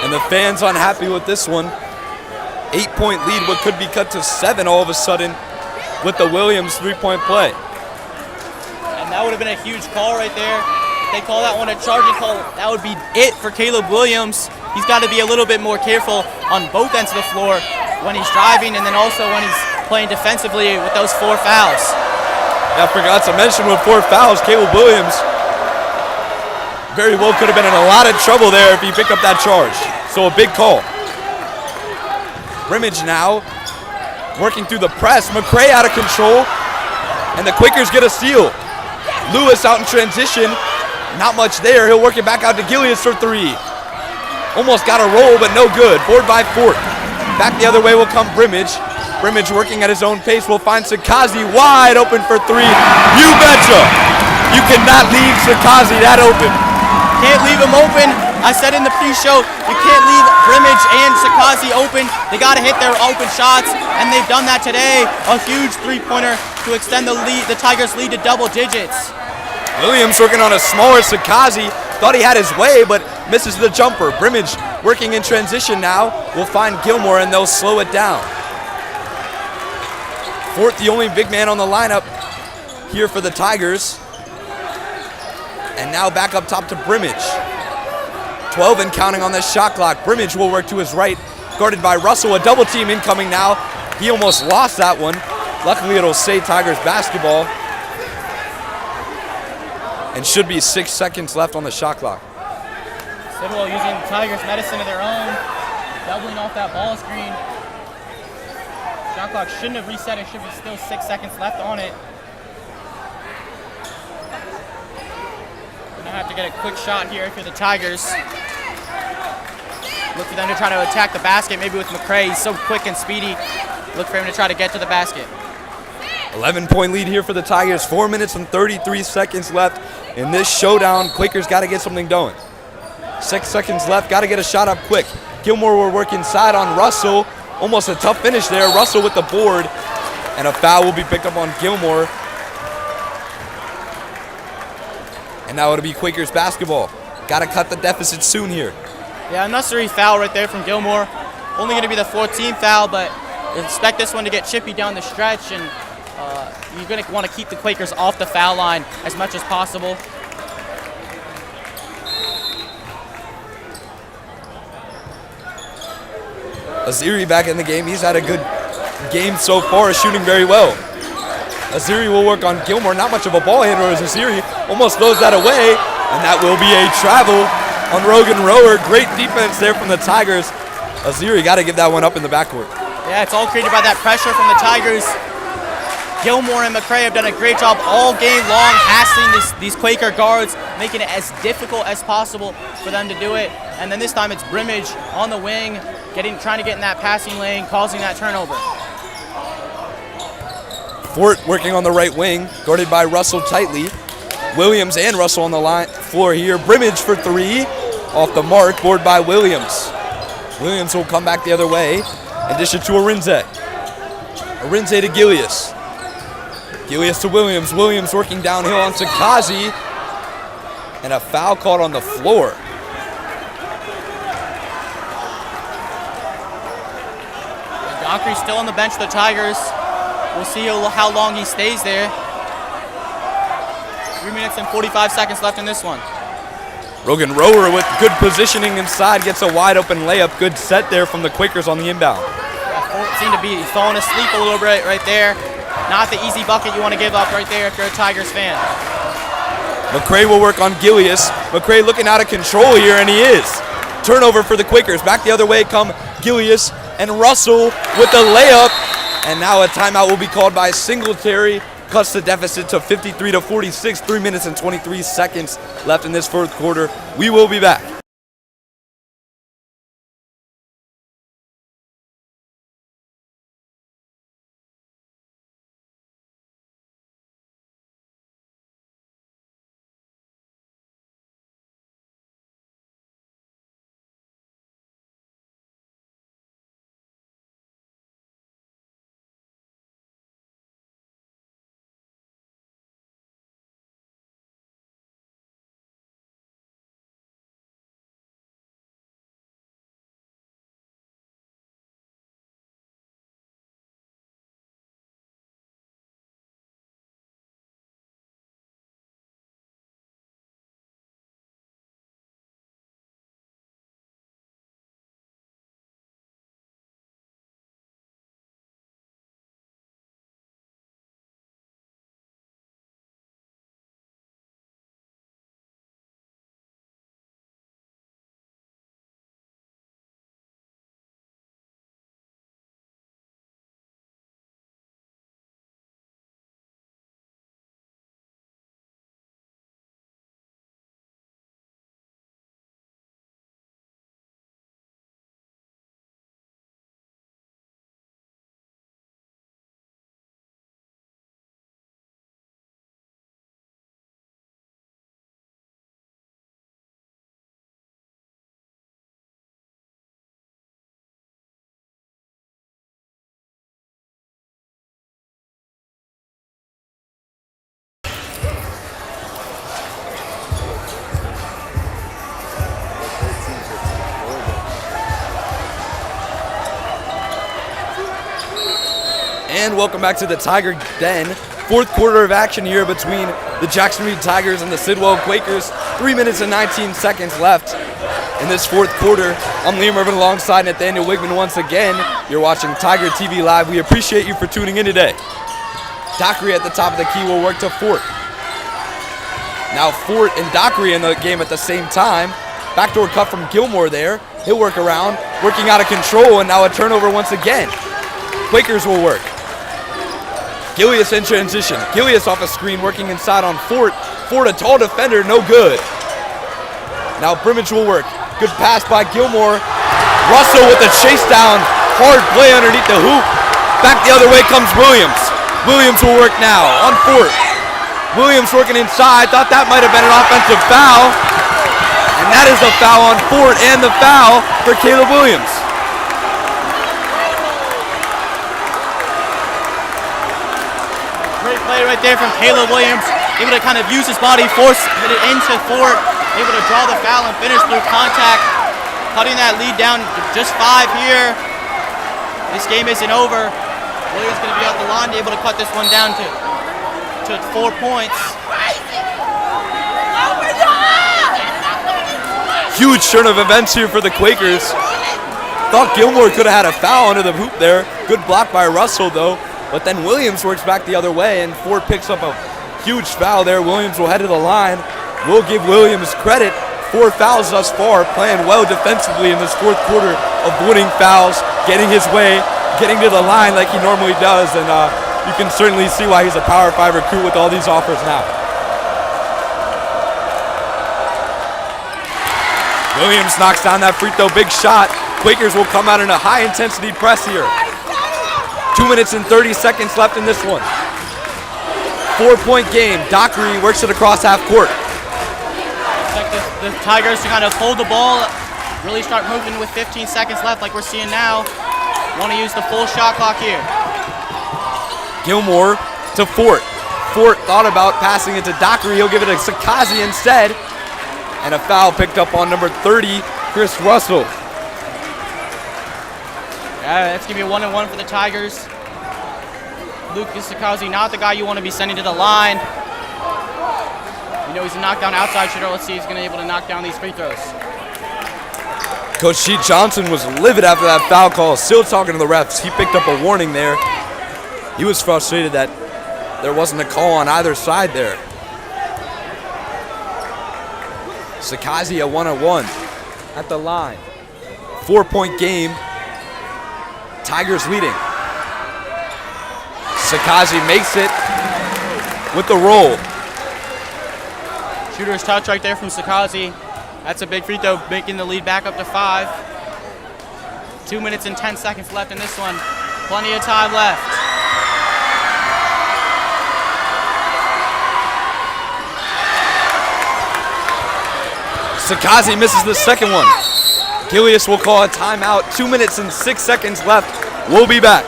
And the fans unhappy with this one. 8-point lead, what could be cut to 7 all of a sudden with the Williams three-point play. And that would have been a huge call right there. If they call that one a charging call, that would be it for Caleb Williams. He's got to be a little bit more careful on both ends of the floor when he's driving and then also when he's playing defensively with those 4 fouls. I forgot to mention with 4 fouls, Caleb Williams very well could have been in a lot of trouble there if he picked up that charge. So a big call. Brimage now working through the press. McCray out of control, and the Quakers get a steal. Lewis out in transition, not much there. He'll work it back out to Gilius for 3. Almost got a roll, but no good. Board by Fort. Back the other way will come Brimage. Brimage working at his own pace will find Sakazi wide open for 3. You betcha! You cannot leave Sakazi that open. Can't leave him open. I said in the pre-show, you can't leave Brimage and Sakazi open. They got to hit their open shots, and they've done that today. A huge three-pointer to extend the lead, the Tigers' lead to double digits. Williams working on a smaller Sakazi. Thought he had his way, but misses the jumper. Brimage working in transition now will find Gilmore, and they'll slow it down. Fort, the only big man on the lineup here for the Tigers. And now back up top to Brimage. 12 and counting on the shot clock. Brimage will work to his right, guarded by Russell. A double team incoming now. He almost lost that one. Luckily, it'll stay Tigers basketball. And should be 6 seconds left on the shot clock. Sidwell using Tigers medicine of their own, doubling off that ball screen. Shot clock shouldn't have reset. It should be still 6 seconds left on it. Gonna have to get a quick shot here for the Tigers. Look for them to try to attack the basket, maybe with McCray. He's so quick and speedy. Look for him to try to get to the basket. 11-point lead here for the Tigers. 4 minutes and 33 seconds left in this showdown. Quakers got to get something going. 6 seconds left. Got to get a shot up quick. Gilmore will work inside on Russell. Almost a tough finish there. Russell with the board. And a foul will be picked up on Gilmore. And now it'll be Quakers basketball. Got to cut the deficit soon here. Yeah, unnecessary foul right there from Gilmore. Only going to be the 14th foul, but expect this one to get chippy down the stretch, and you're going to want to keep the Quakers off the foul line as much as possible. Aziri back in the game. He's had a good game so far, shooting very well. Aziri will work on Gilmore. Not much of a ball handler as Aziri almost throws that away, and that will be a travel on Rogan Rower. Great defense there from the Tigers. Aziri got to give that one up in the backcourt. Yeah, it's all created by that pressure from the Tigers. Gilmore and McCray have done a great job all game long hassling these Quaker guards, making it as difficult as possible for them to do it. And then this time it's Brimage on the wing, trying to get in that passing lane, causing that turnover. Fort working on the right wing, guarded by Russell tightly. Williams and Russell on the floor here. Brimage for three, off the mark, board by Williams. Williams will come back the other way and dish it to Arinze. Arinze to Gilius. Gilius to Williams. Williams working downhill on Sakazi. And a foul called on the floor. Dockery's still on the bench of the Tigers. We'll see how long he stays there. 3 minutes and 45 seconds left in this one. Rogan Rower with good positioning inside gets a wide open layup. Good set there from the Quakers on the inbound. Fort seemed to be falling asleep a little bit right there. Not the easy bucket you want to give up right there if you're a Tigers fan. McCray will work on Gilius. McCray looking out of control here, and he is. Turnover for the Quakers. Back the other way come Gilius and Russell with the layup. And now a timeout will be called by Singletary. Cuts the deficit to 53-46. 3 minutes and 23 seconds left in this fourth quarter. We will be back. And welcome back to the Tiger Den. Fourth quarter of action here between the Jackson Reed Tigers and the Sidwell Quakers. 3 minutes and 19 seconds left in this fourth quarter. I'm Liam Irvin alongside Nathaniel Wigman once again. You're watching Tiger TV Live. We appreciate you for tuning in today. Dockery at the top of the key will work to Fort. Now Fort and Dockery in the game at the same time. Backdoor cut from Gilmore there. He'll work around, working out of control, and now a turnover once again. Quakers will work. Gilius in transition. Gilius off a screen, working inside on Fort. Fort, a tall defender, no good. Now Brimage will work. Good pass by Gilmore. Russell with a chase down. Hard play underneath the hoop. Back the other way comes Williams. Williams will work now on Fort. Williams working inside. Thought that might have been an offensive foul. And that is a foul on Fort and the foul for Caleb Williams. Great play right there from Caleb Williams. Able to kind of use his body, force it into Fort. Able to draw the foul and finish through contact. Cutting that lead down to just 5 here. This game isn't over. Williams going to be out the line, able to cut this one down to 4 points. Huge turn of events here for the Quakers. thought Gilmore could have had a foul under the hoop there. Good block by Russell, though. But then Williams works back the other way, and Ford picks up a huge foul there. Williams will head to the line. We'll give Williams credit. 4 fouls thus far, playing well defensively in this fourth quarter, avoiding fouls, getting his way, getting to the line like he normally does. And you can certainly see why he's a Power 5 recruit with all these offers now. Williams knocks down that free throw, big shot. Quakers will come out in a high-intensity press here. 2 minutes and 30 seconds left in this one. 4-point game. Dockery works it across half court. Expect the Tigers to kind of hold the ball, really start moving with 15 seconds left like we're seeing now. Want to use the full shot clock here. Gilmore to Fort. Fort thought about passing it to Dockery. He'll give it to Sakazi instead. And a foul picked up on number 30, Chris Russell. Yeah, that's going to be a 1-and-1 for the Tigers. Lucas Sakazi, not the guy you want to be sending to the line. You know he's a knockdown outside shooter. Let's see if he's going to be able to knock down these free throws. Coach Sheet Johnson was livid after that foul call, still talking to the refs. He picked up a warning there. He was frustrated that there wasn't a call on either side there. Sakazi a 1-on-1 at the line. 4-point game. Tigers leading. Sakazi makes it with the roll. Shooter's touch right there from Sakazi. That's a big free throw, making the lead back up to 5. 2 minutes and 10 seconds left in this one. Plenty of time left. Sakazi misses the second one. Gilius will call a timeout. 2 minutes and 6 seconds left. We'll be back.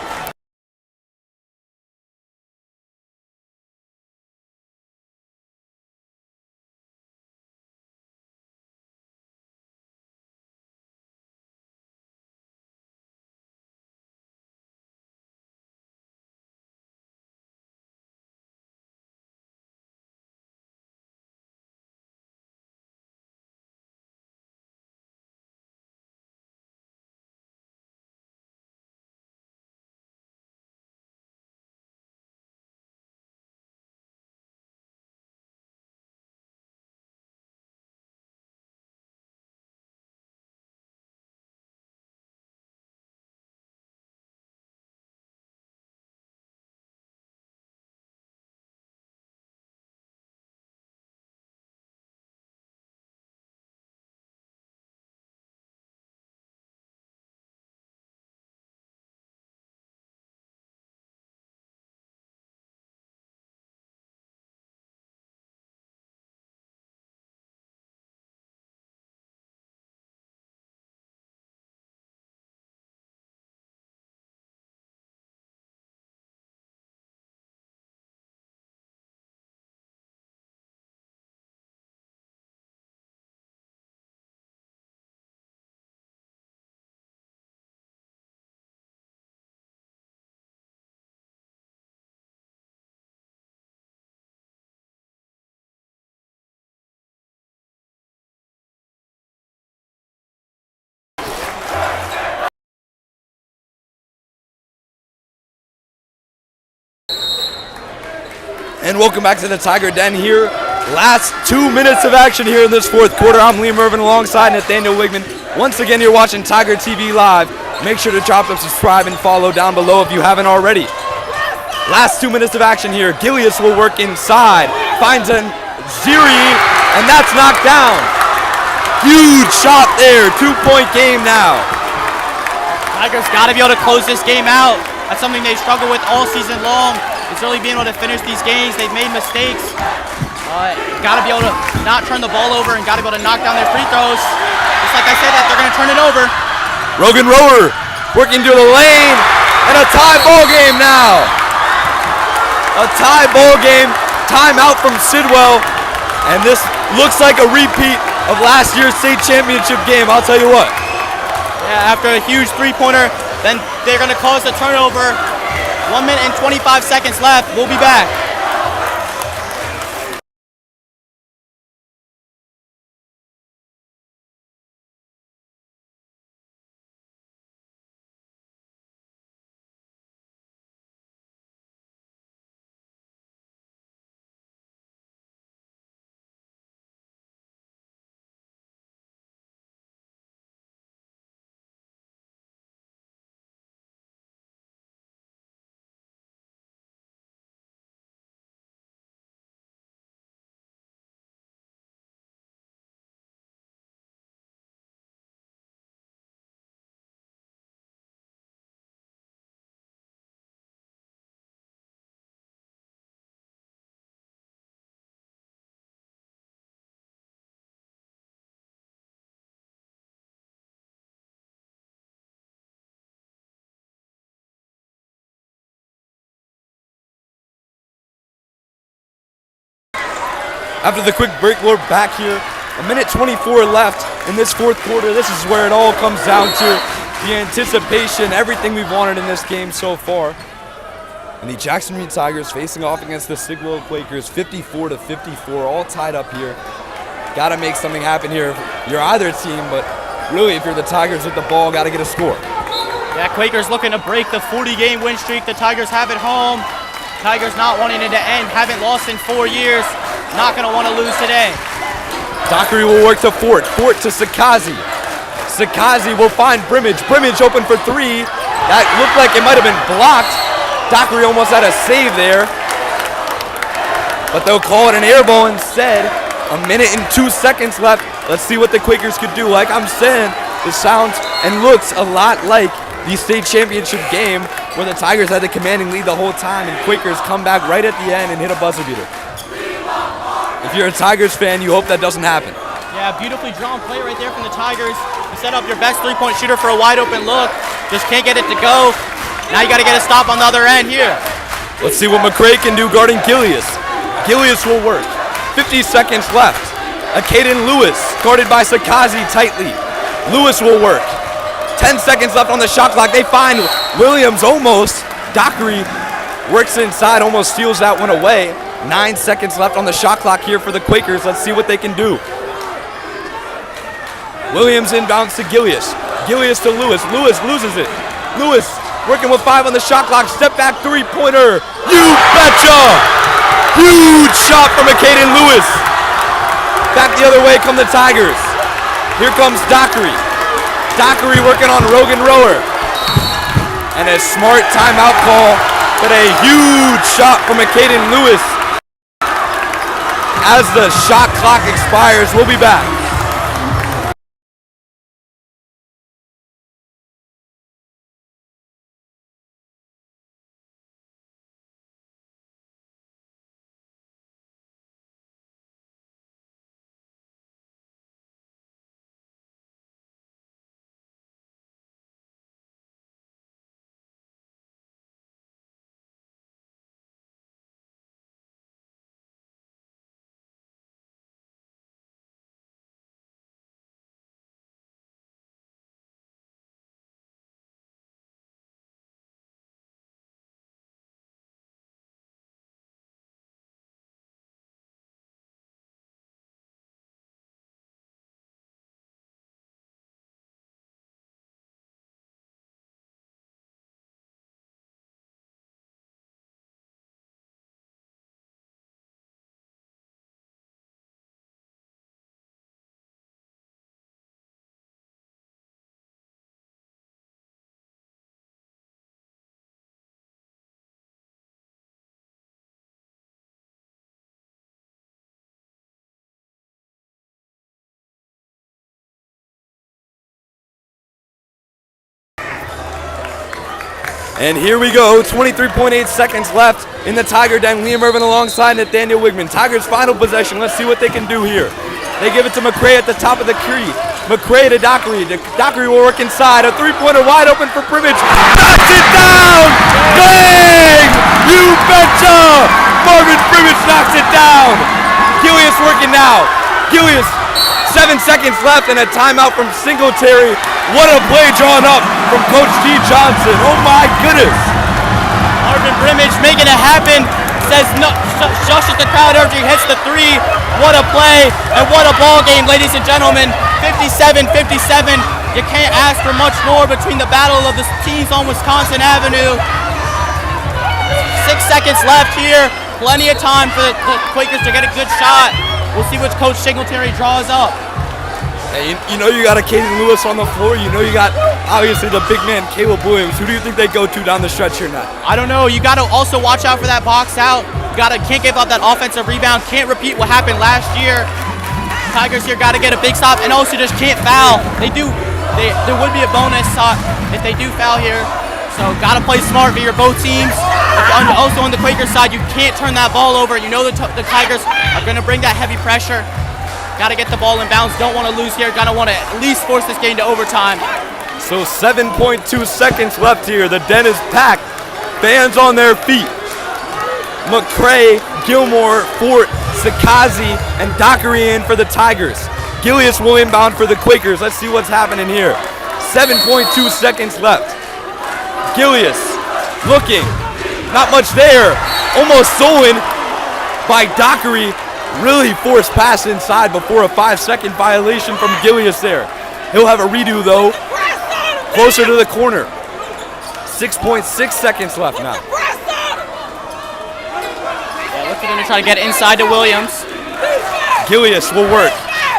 And welcome back to the Tiger Den here. Last 2 minutes of action here in this fourth quarter. I'm Liam Irvin alongside Nathaniel Wigman. Once again, you're watching Tiger TV Live. Make sure to drop a subscribe and follow down below if you haven't already. Last 2 minutes of action here. Gilius will work inside. Finds an Ziri, and that's knocked down. Huge shot there. 2-point game now. Tigers got to be able to close this game out. That's something they struggle with all season long. It's really being able to finish these games. They've made mistakes. Got to be able to not turn the ball over and got to be able to knock down their free throws. Just like I said, that they're going to turn it over. Rogan Rower working through the lane, and a tie ball game now. A tie ball game. Timeout from Sidwell, and this looks like a repeat of last year's state championship game. I'll tell you what. Yeah, after a huge three-pointer, then they're going to cause a turnover. 1 minute and 25 seconds left. We'll be back. After the quick break, we're back here. 1:24 left in this fourth quarter. This is where it all comes down to. The anticipation, everything we've wanted in this game so far. And the Jackson Reed Tigers facing off against the Sidwell Quakers, 54-54, all tied up here. Got to make something happen here. You're either team, but really if you're the Tigers with the ball, got to get a score. Yeah, Quakers looking to break the 40-game win streak the Tigers have at home. Tigers not wanting it to end, haven't lost in 4 years. Not going to want to lose today. Dockery will work to Fort. Fort to Sakazi. Sakazi will find Brimage. Brimage open for three. That looked like it might have been blocked. Dockery almost had a save there. But they'll call it an air ball instead. 1 minute and 2 seconds left. Let's see what the Quakers could do. Like I'm saying, this sounds and looks a lot like the state championship game where the Tigers had the commanding lead the whole time and Quakers come back right at the end and hit a buzzer beater. If you're a Tigers fan, you hope that doesn't happen. Yeah, beautifully drawn play right there from the Tigers. You set up your best three-point shooter for a wide open look. Just can't get it to go. Now you got to get a stop on the other end here. Let's see what McCray can do guarding Gillius. Gillius will work. 50 seconds left. Caden Lewis guarded by Sakazi tightly. Lewis will work. 10 seconds left on the shot clock. They find Williams almost. Dockery works inside, almost steals that one away. 9 seconds left on the shot clock here for the Quakers. Let's see what they can do. Williams inbounds to Gillius. Gillius to Lewis. Lewis loses it. Lewis working with 5 on the shot clock. Step back three-pointer. You betcha! Huge shot from Caden Lewis. Back the other way come the Tigers. Here comes Dockery. Dockery working on Rogan Rower. And a smart timeout call, but a huge shot from Caden Lewis. As the shot clock expires, we'll be back. And here we go, 23.8 seconds left in the Tiger Den. Liam Irvin alongside Nathaniel Wigman. Tigers' final possession. Let's see what they can do here. They give it to McCray at the top of the key. McCray to Dockery. Dockery will work inside. A three-pointer wide open for Privilege. Knocks it down! Bang! You betcha! Marvin Privilege knocks it down. Gillius working now. Gillius, 7 seconds left and a timeout from Singletary. What a play drawn up from Coach T. Johnson. Oh my goodness. Marvin Brimage making it happen. Says no, shushes the crowd energy, hits the three. What a play and what a ball game, ladies and gentlemen. 57-57. You can't ask for much more between the battle of the teams on Wisconsin Avenue. 6 seconds left here. Plenty of time for the Quakers to get a good shot. We'll see what Coach Singletary draws up. Hey, you know you got a Caden Lewis on the floor. You know you got, obviously, the big man, Caleb Williams. Who do you think they go to down the stretch here now? I don't know. You got to also watch out for that box out. Can't give up that offensive rebound. Can't repeat what happened last year. Tigers here got to get a big stop and also just can't foul. There would be a bonus if they do foul here. So got to play smart for your both teams. Also on the Quakers side, you can't turn that ball over. You know the Tigers are going to bring that heavy pressure. Got to get the ball in bounds. Don't want to lose here. Got to want to at least force this game to overtime. So 7.2 seconds left here. The den is packed. Fans on their feet. McCray, Gilmore, Fort, Sakazi, and Dockery in for the Tigers. Gilius will inbound for the Quakers. Let's see what's happening here. 7.2 seconds left. Gilius looking, not much there. Almost stolen by Dockery. Really forced pass inside before a 5-second violation from Gilius there. He'll have a redo though, closer to the corner. 6.6 seconds left now. Yeah, looking to try to get inside to Williams. Gilius will work.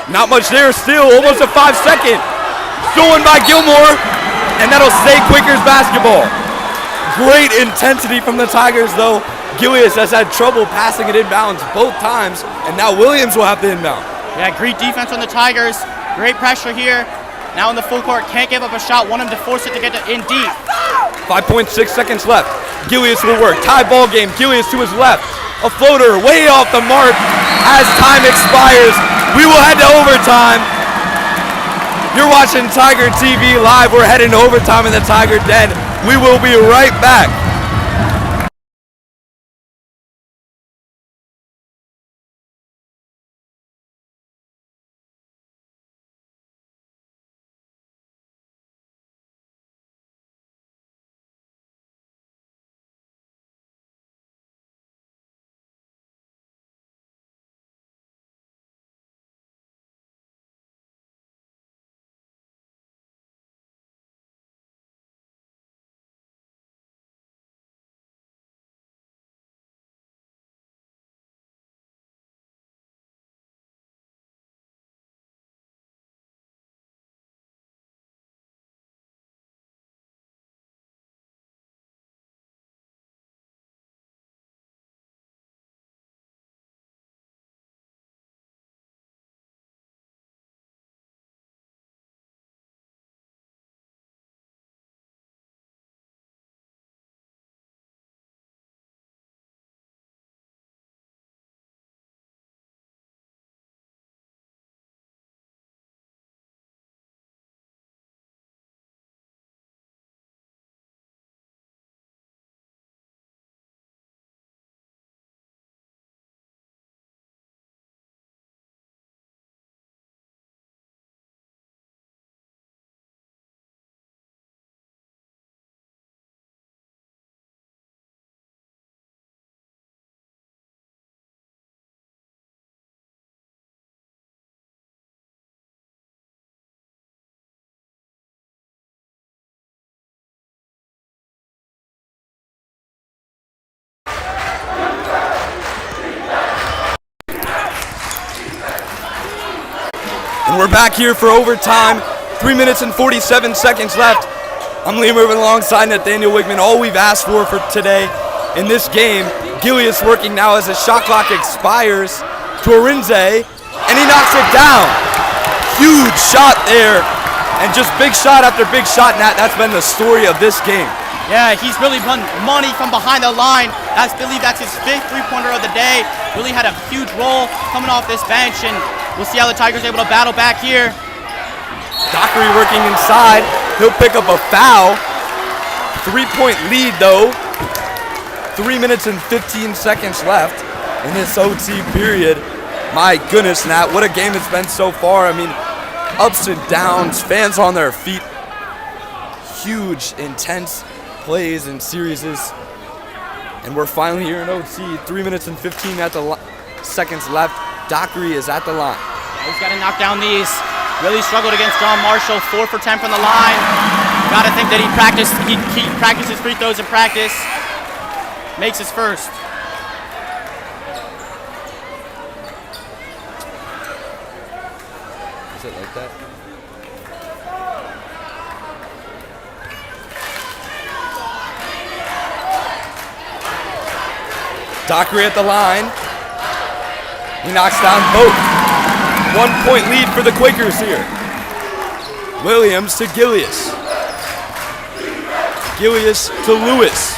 Not much there still, almost a 5-second. Stolen by Gilmore, and that'll stay Quakers basketball. Great intensity from the Tigers though. Gilius has had trouble passing it inbounds both times, and now Williams will have to inbound. Yeah, great defense on the Tigers. Great pressure here. Now in the full court, can't give up a shot. Want him to force it to get in deep. 5.6 seconds left. Gilius will work. Tie ball game. Gilius to his left. A floater way off the mark as time expires. We will head to overtime. You're watching Tiger TV live. We're heading to overtime in the Tiger Den. We will be right back. And we're back here for overtime. 3 minutes and 47 seconds left. I'm Liam Irvin alongside Nathaniel Wigman. All we've asked for today in this game. Gilius working now as the shot clock expires to Arinze, and he knocks it down. Huge shot there, and just big shot after big shot, Nat. That's been the story of this game. Yeah, he's really run money from behind the line. I believe that's his 5th three-pointer of the day. Really had a huge role coming off this bench, and we'll see how the Tigers are able to battle back here. Dockery working inside. He'll pick up a foul. 3-point lead, though. 3 minutes and 15 seconds left in this OT period. My goodness, Nat, what a game it's been so far. I mean, ups and downs, fans on their feet. Huge, intense plays and series, and we're finally here in OT. 3 minutes and 15 seconds left. Dockery is at the line. He's got to knock down these. Really struggled against John Marshall. 4 for 10 from the line. Got to think that he practices free throws in practice. Makes his first. Is it like that? Dockery at the line. He knocks down both. 1-point lead for the Quakers here. Williams to Gilius. Gilius to Lewis.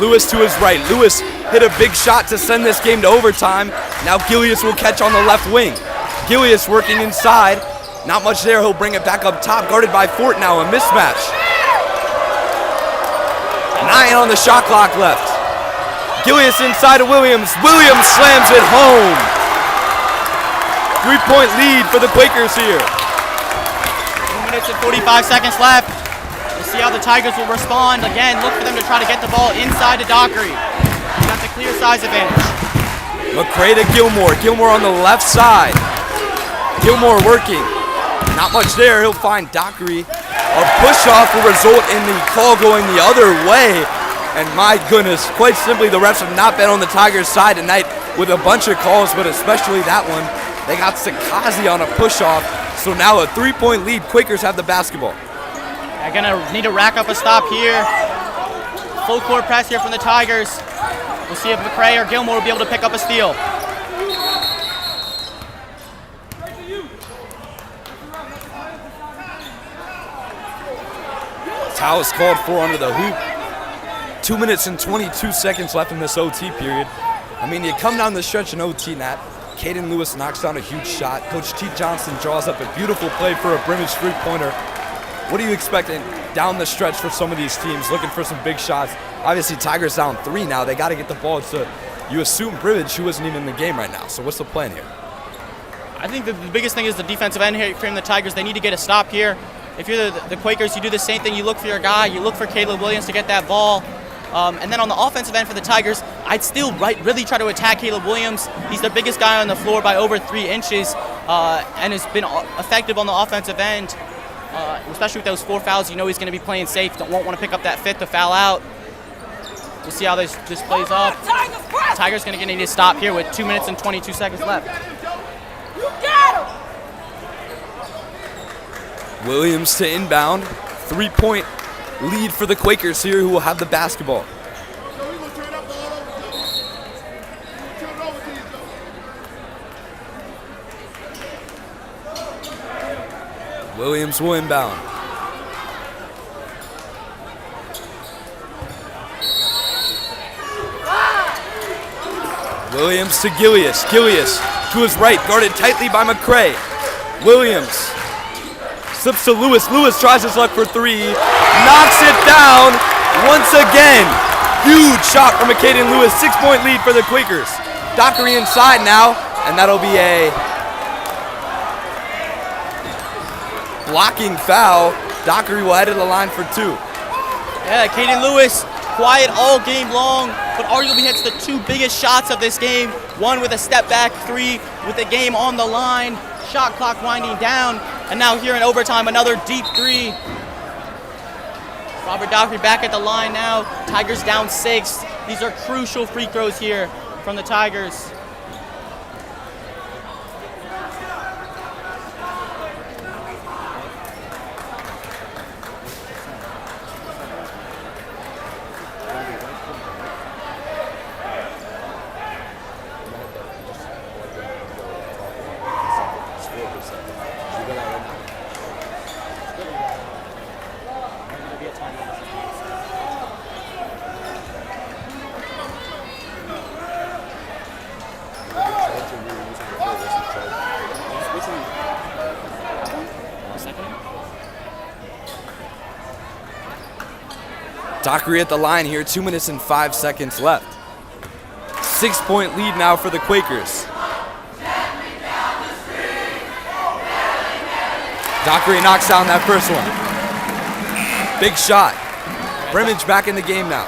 Lewis to his right. Lewis hit a big shot to send this game to overtime. Now Gilius will catch on the left wing. Gilius working inside. Not much there. He'll bring it back up top. Guarded by Fort now. A mismatch. 9 on the shot clock left. Gilius inside of Williams. Williams slams it home. 3-point lead for the Quakers here. 2 minutes and 45 seconds left. We'll see how the Tigers will respond. Again, look for them to try to get the ball inside to Dockery. He's got the clear size advantage. McCray to Gilmore. Gilmore on the left side. Gilmore working. Not much there. He'll find Dockery. A push-off will result in the call going the other way. And my goodness, quite simply, the refs have not been on the Tigers' side tonight with a bunch of calls, but especially that one. They got Sakazi on a push-off. So now a 3-point lead. Quakers have the basketball. They're gonna need to rack up a stop here. Full court press here from the Tigers. We'll see if McCray or Gilmore will be able to pick up a steal. Foul is called for under the hoop. 2 minutes and 22 seconds left in this OT period. I mean, you come down the stretch in OT, Nat. Caden Lewis knocks down a huge shot. Coach T. Johnson draws up a beautiful play for a Brimage three-pointer. What are you expecting down the stretch for some of these teams looking for some big shots? Obviously, Tigers down 3 now. They got to get the ball to, you assume, Brimage, who isn't even in the game right now. So what's the plan here? I think the biggest thing is the defensive end here from the Tigers. They need to get a stop here. If you're the Quakers, you do the same thing. You look for your guy. You look for Caleb Williams to get that ball. And then on the offensive end for the Tigers, I'd still really try to attack Caleb Williams. He's the biggest guy on the floor by over 3 inches and has been effective on the offensive end, especially with those 4 fouls. You know he's going to be playing safe. Won't want to pick up that 5th to foul out. We'll see how this plays up. Tigers going to need to stop here with 2 minutes and 22 seconds left. Williams to inbound. 3-point lead for the Quakers here, who will have the basketball. Williams will inbound. Williams to Gilius. Gilius to his right, guarded tightly by McCray. Williams slips to Lewis. Lewis tries his luck for 3. Knocks it down once again. Huge shot from Caden Lewis. 6-point lead for the Quakers. Dockery inside now, and that'll be a blocking foul. Dockery will head to the line for 2. Yeah, Caden Lewis, quiet all game long, but arguably hits the 2 biggest shots of this game. One with a step back 3 with the game on the line. Shot clock winding down, and now here in overtime, another deep 3. Robert Dockery back at the line now. Tigers down 6. These are crucial free throws here from the Tigers. Dockery at the line here, 2 minutes and 5 seconds left. 6-point lead now for the Quakers. Dockery knocks down that first one. Big shot. Brimage back in the game now.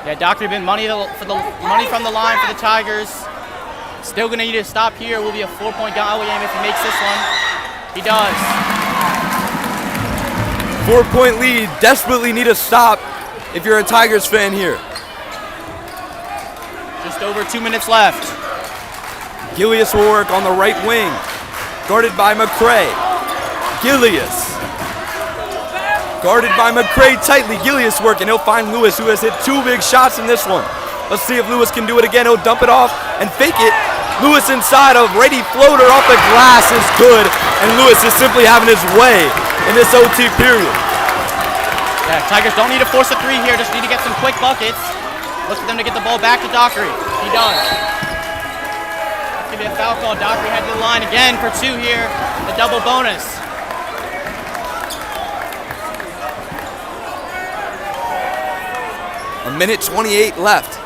Yeah, Dockery been money from the line for the Tigers. Still gonna need to stop here. Will be a 4-point game if he makes this one. He does. 4-point lead. Desperately need a stop if you're a Tigers fan here. Just over 2 minutes left. Gilius will work on the right wing. Guarded by McCray. Gilius. Guarded by McCray tightly. Gilius working. He'll find Lewis, who has hit 2 big shots in this one. Let's see if Lewis can do it again. He'll dump it off and fake it. Lewis inside, a ready floater off the glass is good. And Lewis is simply having his way in this OT period. Yeah, Tigers don't need to force a 3 here, just need to get some quick buckets. Look for them to get the ball back to Dockery. He does. That's going to be a foul call. Dockery head to the line again for 2 here. The double bonus. A minute 28 left.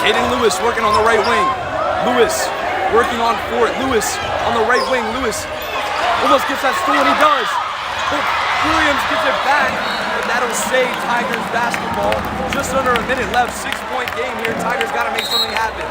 Caden Lewis working on the right wing. Lewis working on Fort. Lewis on the right wing. Lewis almost gets that steal, and he does. But Williams gets it back, but that'll save Tigers basketball. Just under a minute left, 6-point game here. Tigers got to make something happen.